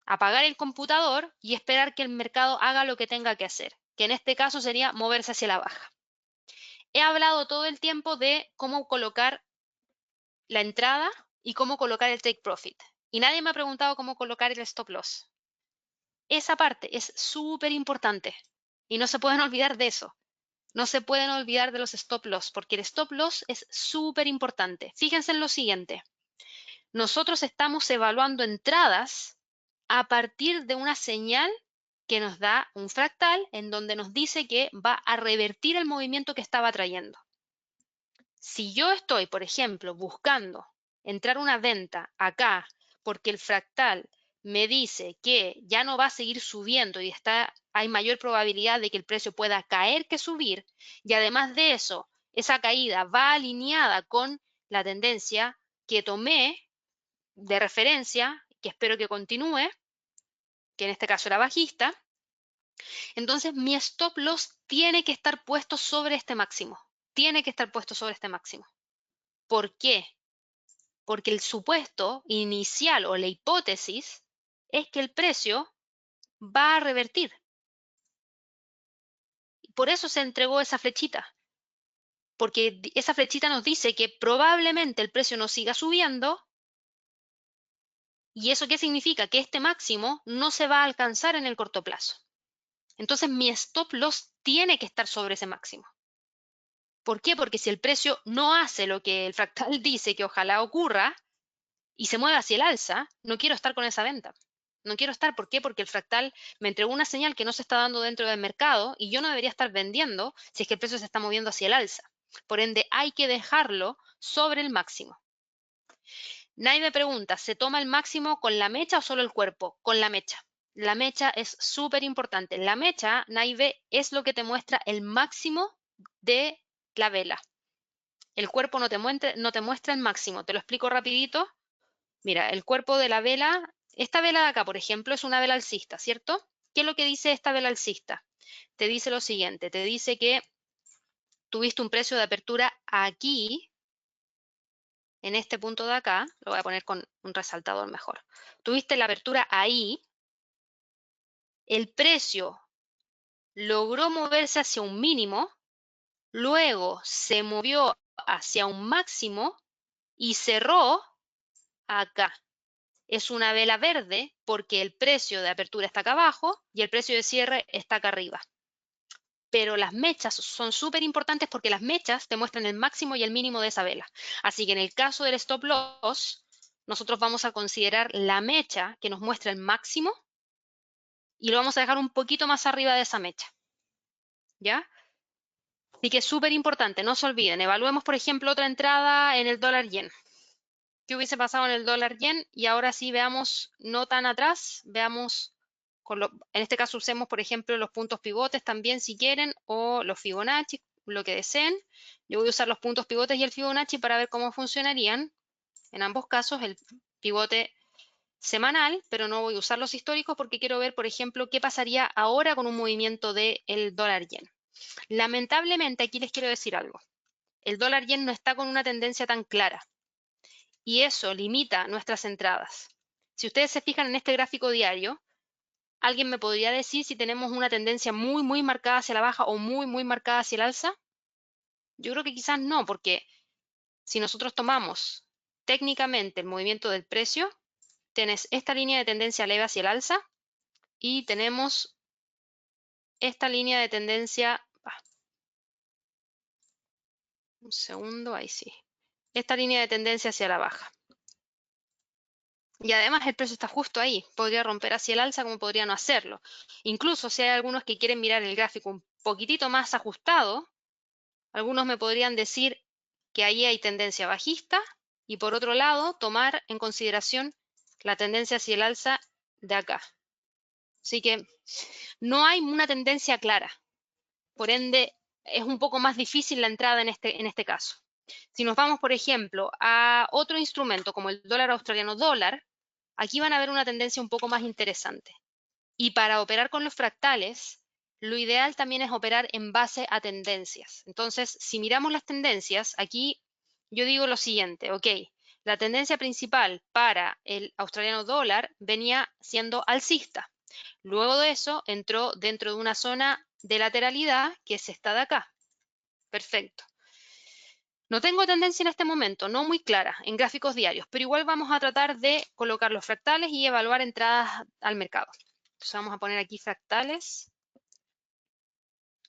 apagar el computador y esperar que el mercado haga lo que tenga que hacer, que en este caso sería moverse hacia la baja. He hablado todo el tiempo de cómo colocar la entrada y cómo colocar el take profit. Y nadie me ha preguntado cómo colocar el stop loss. Esa parte es súper importante y no se pueden olvidar de eso. No se pueden olvidar de los stop loss porque el stop loss es súper importante. Fíjense en lo siguiente. Nosotros estamos evaluando entradas a partir de una señal que nos da un fractal en donde nos dice que va a revertir el movimiento que estaba trayendo. Si yo estoy, por ejemplo, buscando entrar una venta acá porque el fractal me dice que ya no va a seguir subiendo y hay mayor probabilidad de que el precio pueda caer que subir, y además de eso, esa caída va alineada con la tendencia que tomé de referencia, que espero que continúe, que en este caso era bajista, entonces mi stop loss tiene que estar puesto sobre este máximo. Tiene que estar puesto sobre este máximo. ¿Por qué? Porque el supuesto inicial o la hipótesis es que el precio va a revertir. Por eso se entregó esa flechita. Porque esa flechita nos dice que probablemente el precio no siga subiendo. ¿Y eso qué significa? Que este máximo no se va a alcanzar en el corto plazo. Entonces mi stop loss tiene que estar sobre ese máximo. ¿Por qué? Porque si el precio no hace lo que el fractal dice que ojalá ocurra y se mueve hacia el alza, no quiero estar con esa venta. No quiero estar, ¿por qué? Porque el fractal me entregó una señal que no se está dando dentro del mercado y yo no debería estar vendiendo si es que el precio se está moviendo hacia el alza. Por ende, hay que dejarlo sobre el máximo. Nadie me pregunta, ¿se toma el máximo con la mecha o solo el cuerpo? Con la mecha. La mecha es súper importante. La mecha, Naive, es lo que te muestra el máximo de la vela. El cuerpo no te muestra el máximo. Te lo explico rapidito. Mira, el cuerpo de la vela, esta vela de acá, por ejemplo, es una vela alcista, ¿cierto? ¿Qué es lo que dice esta vela alcista? Te dice lo siguiente, te dice que tuviste un precio de apertura aquí, en este punto de acá, lo voy a poner con un resaltador mejor. Tuviste la apertura ahí, el precio logró moverse hacia un mínimo, luego se movió hacia un máximo y cerró acá. Es una vela verde porque el precio de apertura está acá abajo y el precio de cierre está acá arriba. Pero las mechas son súper importantes porque las mechas te muestran el máximo y el mínimo de esa vela. Así que en el caso del stop loss, nosotros vamos a considerar la mecha que nos muestra el máximo y lo vamos a dejar un poquito más arriba de esa mecha. ¿Ya? Así que es súper importante, no se olviden. Evaluemos, por ejemplo, otra entrada en el dólar yen. qué hubiese pasado en el dólar yen, y ahora sí veamos no tan atrás, veamos, en este caso usemos por ejemplo los puntos pivotes también si quieren, o los Fibonacci, lo que deseen. Yo voy a usar los puntos pivotes y el Fibonacci para ver cómo funcionarían en ambos casos, el pivote semanal, pero no voy a usar los históricos porque quiero ver, por ejemplo, qué pasaría ahora con un movimiento del dólar yen. Lamentablemente, aquí les quiero decir algo. El dólar yen no está con una tendencia tan clara y eso limita nuestras entradas. Si ustedes se fijan en este gráfico diario, ¿alguien me podría decir si tenemos una tendencia muy marcada hacia la baja o muy marcada hacia el alza? Yo creo que quizás no, porque si nosotros tomamos técnicamente el movimiento del precio, tienes esta línea de tendencia leve hacia el alza y tenemos esta línea de tendencia, un segundo, ahí sí, esta línea de tendencia hacia la baja. Y además el precio está justo ahí, podría romper hacia el alza como podría no hacerlo. Incluso si hay algunos que quieren mirar el gráfico un poquitito más ajustado, algunos me podrían decir que ahí hay tendencia bajista y por otro lado tomar en consideración la tendencia hacia el alza de acá. Así que no hay una tendencia clara, por ende es un poco más difícil la entrada en este caso. Si nos vamos, por ejemplo, a otro instrumento como el dólar australiano dólar, aquí van a ver una tendencia un poco más interesante. Y para operar con los fractales, lo ideal también es operar en base a tendencias. Entonces, si miramos las tendencias, aquí yo digo lo siguiente, ok, la tendencia principal para el australiano dólar venía siendo alcista. Luego de eso entró dentro de una zona de lateralidad que es esta de acá. Perfecto. No tengo tendencia en este momento, no muy clara en gráficos diarios, pero igual vamos a tratar de colocar los fractales y evaluar entradas al mercado. Entonces vamos a poner aquí fractales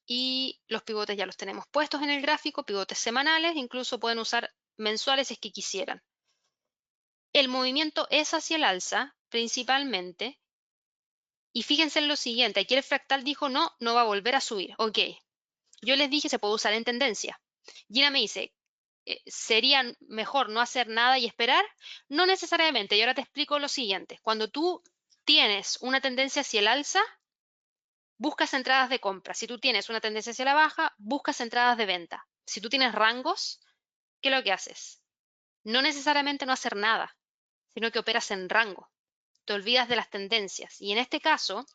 y los pivotes ya los tenemos puestos en el gráfico, pivotes semanales, incluso pueden usar mensuales si es que quisieran. El movimiento es hacia el alza principalmente y fíjense en lo siguiente, aquí el fractal dijo no va a volver a subir, ok. Yo les dije se puede usar en tendencia. Gina me dice, ¿sería mejor no hacer nada y esperar? No necesariamente, y ahora te explico lo siguiente. Cuando tú tienes una tendencia hacia el alza, buscas entradas de compra. Si tú tienes una tendencia hacia la baja, buscas entradas de venta. Si tú tienes rangos, ¿qué es lo que haces? No necesariamente no hacer nada, sino que operas en rango. Te olvidas de las tendencias. Y en este caso,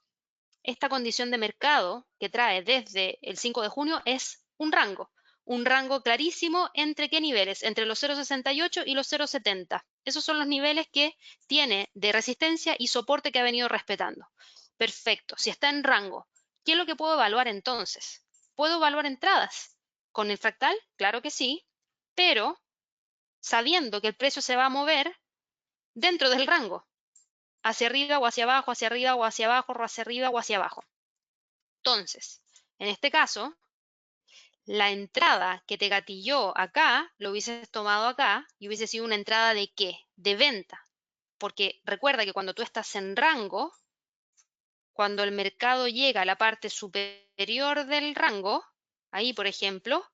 esta condición de mercado que trae desde el 5 de junio es un rango clarísimo entre qué niveles, entre los 0,68 y los 0,70. Esos son los niveles que tiene de resistencia y soporte que ha venido respetando. Perfecto, si está en rango, ¿qué es lo que puedo evaluar entonces? ¿Puedo evaluar entradas? ¿Con el fractal? Claro que sí, pero sabiendo que el precio se va a mover dentro del rango, hacia arriba o hacia abajo, hacia arriba o hacia abajo, o hacia arriba o hacia abajo. Entonces, en este caso, la entrada que te gatilló acá, lo hubieses tomado acá y hubiese sido una entrada ¿de qué? De venta. Porque recuerda que cuando tú estás en rango, cuando el mercado llega a la parte superior del rango, ahí por ejemplo,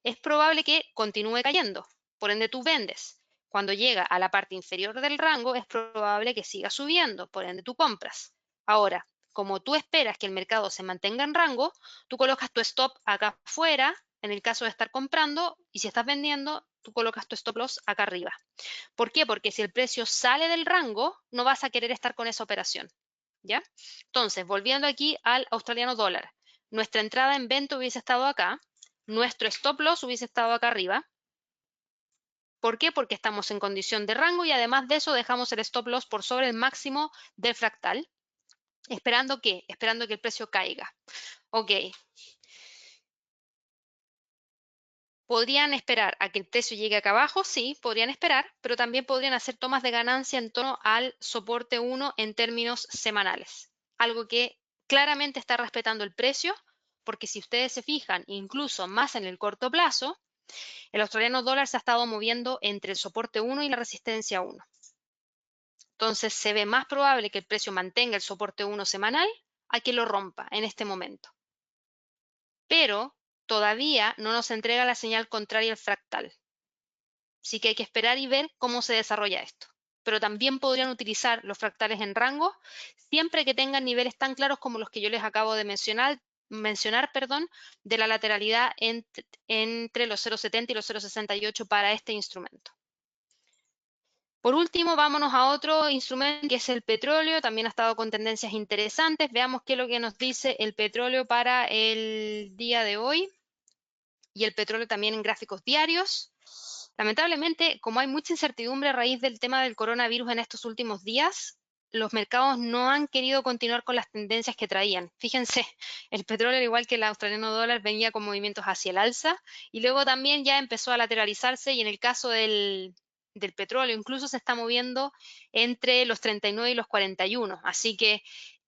es probable que continúe cayendo. Por ende, tú vendes. Cuando llega a la parte inferior del rango, es probable que siga subiendo. Por ende, tú compras. Ahora, como tú esperas que el mercado se mantenga en rango, tú colocas tu stop acá afuera, en el caso de estar comprando, y si estás vendiendo, tú colocas tu stop loss acá arriba. ¿Por qué? Porque si el precio sale del rango, no vas a querer estar con esa operación. ¿Ya? Entonces, volviendo aquí al australiano dólar, nuestra entrada en venta hubiese estado acá, nuestro stop loss hubiese estado acá arriba. ¿Por qué? Porque estamos en condición de rango y además de eso dejamos el stop loss por sobre el máximo del fractal. ¿Esperando qué? Esperando que el precio caiga. Ok. ¿Podrían esperar a que el precio llegue acá abajo? Sí, podrían esperar, pero también podrían hacer tomas de ganancia en torno al soporte 1 en términos semanales. Algo que claramente está respetando el precio, porque si ustedes se fijan, incluso más en el corto plazo, el australiano dólar se ha estado moviendo entre el soporte 1 y la resistencia 1. Entonces se ve más probable que el precio mantenga el soporte 1 semanal a que lo rompa en este momento. Pero todavía no nos entrega la señal contraria al fractal. Así que hay que esperar y ver cómo se desarrolla esto. Pero también podrían utilizar los fractales en rango, siempre que tengan niveles tan claros como los que yo les acabo de mencionar, de la lateralidad entre los 0,70 y los 0,68 para este instrumento. Por último, vámonos a otro instrumento que es el petróleo. También ha estado con tendencias interesantes. Veamos qué es lo que nos dice el petróleo para el día de hoy. Y el petróleo también en gráficos diarios. Lamentablemente, como hay mucha incertidumbre a raíz del tema del coronavirus en estos últimos días, los mercados no han querido continuar con las tendencias que traían. Fíjense, el petróleo, al igual que el australiano dólar, venía con movimientos hacia el alza y luego también ya empezó a lateralizarse y en el caso del petróleo incluso se está moviendo entre los 39 y los 41. Así que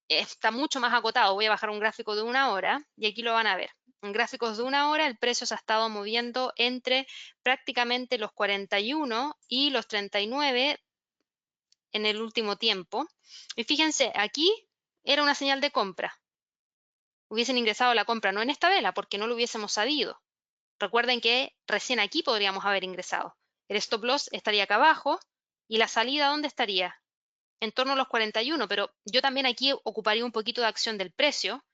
está mucho más acotado. Voy a bajar un gráfico de 1 hora y aquí lo van a ver. En gráficos de 1 hora el precio se ha estado moviendo entre prácticamente los 41 y los 39 en el último tiempo. Y fíjense, aquí era una señal de compra. Hubiesen ingresado la compra, no en esta vela, porque no lo hubiésemos sabido. Recuerden que recién aquí podríamos haber ingresado. El stop loss estaría acá abajo y la salida, ¿dónde estaría? En torno a los 41, pero yo también aquí ocuparía un poquito de acción del precio.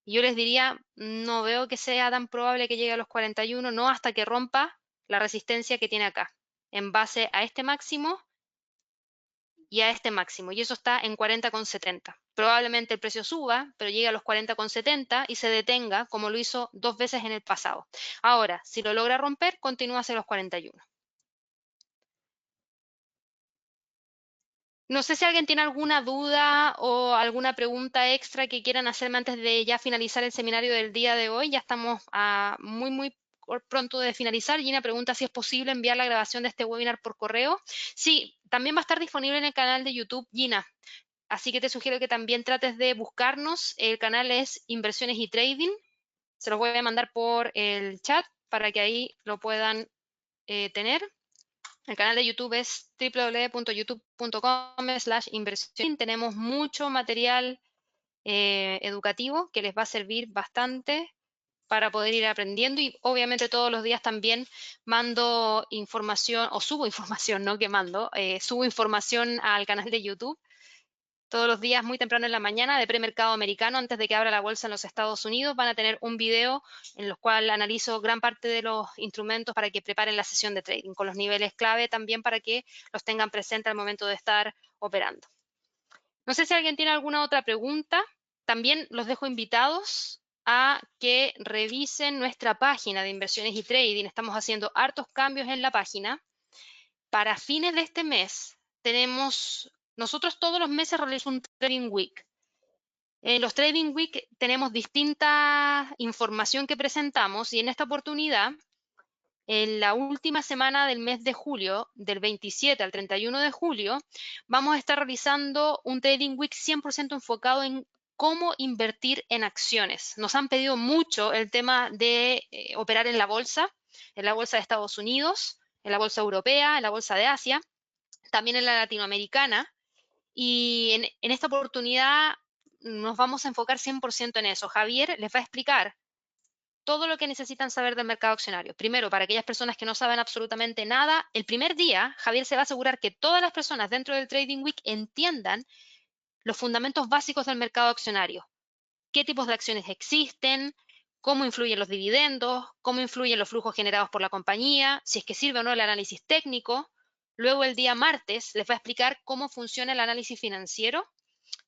Y yo les diría, no veo que sea tan probable que llegue a los 41, no hasta que rompa la resistencia que tiene acá, en base a este máximo y a este máximo. Y eso está en 40,70. Probablemente el precio suba, pero llegue a los 40,70 y se detenga, como lo hizo 2 veces en el pasado. Ahora, si lo logra romper, continúa hacia los 41. No sé si alguien tiene alguna duda o alguna pregunta extra que quieran hacerme antes de ya finalizar el seminario del día de hoy. Ya estamos muy pronto de finalizar. Gina pregunta si es posible enviar la grabación de este webinar por correo. Sí, también va a estar disponible en el canal de YouTube, Gina. Así que te sugiero que también trates de buscarnos. El canal es Inversiones y Trading. Se los voy a mandar por el chat para que ahí lo puedan tener. El canal de YouTube es www.youtube.com/inversión. Tenemos mucho material educativo que les va a servir bastante para poder ir aprendiendo y obviamente todos los días también mando información o subo información, no que mando, subo información al canal de YouTube todos los días muy temprano en la mañana de premercado americano, antes de que abra la bolsa en los Estados Unidos. Van a tener un video en el cual analizo gran parte de los instrumentos para que preparen la sesión de trading, con los niveles clave también para que los tengan presentes al momento de estar operando. No sé si alguien tiene alguna otra pregunta. También los dejo invitados a que revisen nuestra página de inversiones y trading. Estamos haciendo hartos cambios en la página. Para fines de este mes nosotros todos los meses realizamos un Trading Week. En los Trading Week tenemos distinta información que presentamos y en esta oportunidad, en la última semana del mes de julio, del 27 al 31 de julio, vamos a estar realizando un Trading Week 100% enfocado en cómo invertir en acciones. Nos han pedido mucho el tema de operar en la bolsa de Estados Unidos, en la bolsa europea, en la bolsa de Asia, también en la latinoamericana. Y en esta oportunidad nos vamos a enfocar 100% en eso. Javier les va a explicar todo lo que necesitan saber del mercado accionario. Primero, para aquellas personas que no saben absolutamente nada, el primer día Javier se va a asegurar que todas las personas dentro del Trading Week entiendan los fundamentos básicos del mercado accionario. Qué tipos de acciones existen, cómo influyen los dividendos, cómo influyen los flujos generados por la compañía, si es que sirve o no el análisis técnico. Luego el día martes les va a explicar cómo funciona el análisis financiero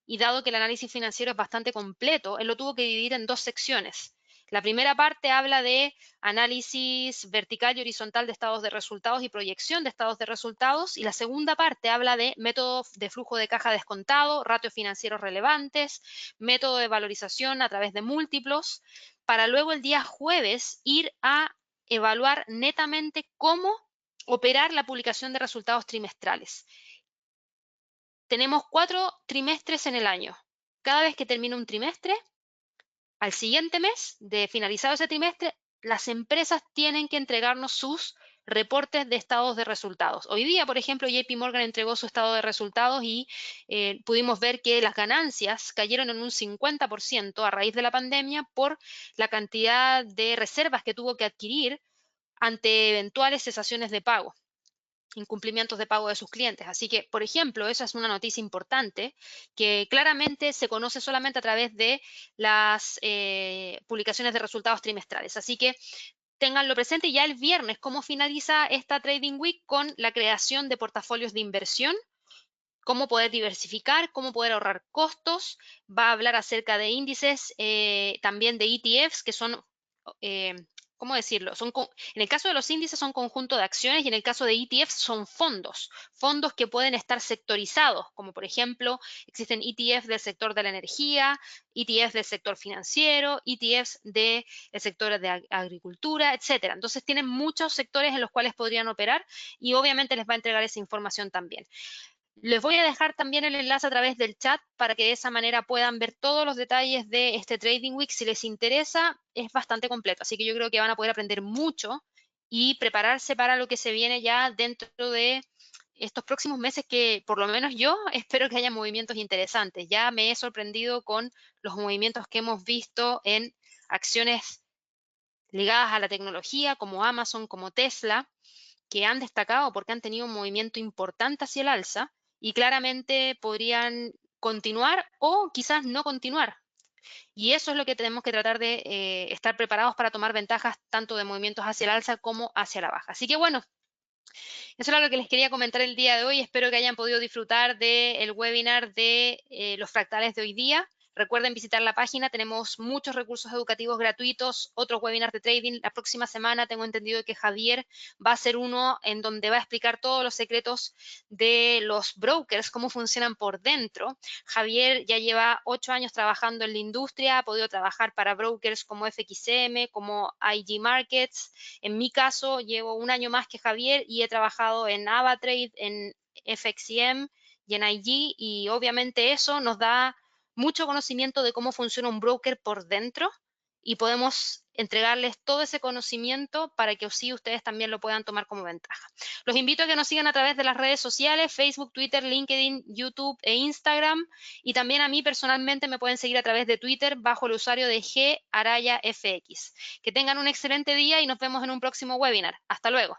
y dado que el análisis financiero es bastante completo, él lo tuvo que dividir en 2 secciones. La primera parte habla de análisis vertical y horizontal de estados de resultados y proyección de estados de resultados y la segunda parte habla de método de flujo de caja descontado, ratios financieros relevantes, método de valorización a través de múltiplos, para luego el día jueves ir a evaluar netamente cómo operar la publicación de resultados trimestrales. Tenemos 4 trimestres en el año. Cada vez que termina un trimestre, al siguiente mes de finalizado ese trimestre, las empresas tienen que entregarnos sus reportes de estados de resultados. Hoy día, por ejemplo, JP Morgan entregó su estado de resultados y pudimos ver que las ganancias cayeron en un 50% a raíz de la pandemia por la cantidad de reservas que tuvo que adquirir ante eventuales cesaciones de pago. incumplimientos de pago de sus clientes. Así que, por ejemplo, esa es una noticia importante que claramente se conoce solamente a través de las publicaciones de resultados trimestrales. Así que ténganlo presente. Y ya el viernes, ¿cómo finaliza esta Trading Week? Con la creación de portafolios de inversión, cómo poder diversificar, cómo poder ahorrar costos. Va a hablar acerca de índices, también de ETFs, que son, eh, ¿cómo decirlo? En el caso de los índices son conjunto de acciones y en el caso de ETFs son fondos, fondos que pueden estar sectorizados, como por ejemplo, existen ETFs del sector de la energía, ETFs del sector financiero, ETFs del sector de agricultura, etcétera. Entonces tienen muchos sectores en los cuales podrían operar y obviamente les va a entregar esa información también. Les voy a dejar también el enlace a través del chat para que de esa manera puedan ver todos los detalles de este Trading Week. Si les interesa, es bastante completo, así que yo creo que van a poder aprender mucho y prepararse para lo que se viene ya dentro de estos próximos meses, que por lo menos yo espero que haya movimientos interesantes. Ya me he sorprendido con los movimientos que hemos visto en acciones ligadas a la tecnología, como Amazon, como Tesla, que han destacado porque han tenido un movimiento importante hacia el alza y claramente podrían continuar o quizás no continuar. Y eso es lo que tenemos que tratar de estar preparados para tomar ventajas tanto de movimientos hacia el alza como hacia la baja. Así que bueno, eso era lo que les quería comentar el día de hoy. Espero que hayan podido disfrutar del webinar de los fractales de hoy día. Recuerden visitar la página, tenemos muchos recursos educativos gratuitos, otros webinars de trading. La próxima semana tengo entendido que Javier va a hacer uno en donde va a explicar todos los secretos de los brokers, cómo funcionan por dentro. Javier ya lleva 8 años trabajando en la industria, ha podido trabajar para brokers como FXM, como IG Markets. En mi caso, llevo 1 año más que Javier y he trabajado en AvaTrade, en FXM y en IG, y obviamente eso nos da mucho conocimiento de cómo funciona un broker por dentro y podemos entregarles todo ese conocimiento para que así ustedes también lo puedan tomar como ventaja. Los invito a que nos sigan a través de las redes sociales, Facebook, Twitter, LinkedIn, YouTube e Instagram, y también a mí personalmente me pueden seguir a través de Twitter bajo el usuario de GArayafX. Que tengan un excelente día y nos vemos en un próximo webinar. Hasta luego.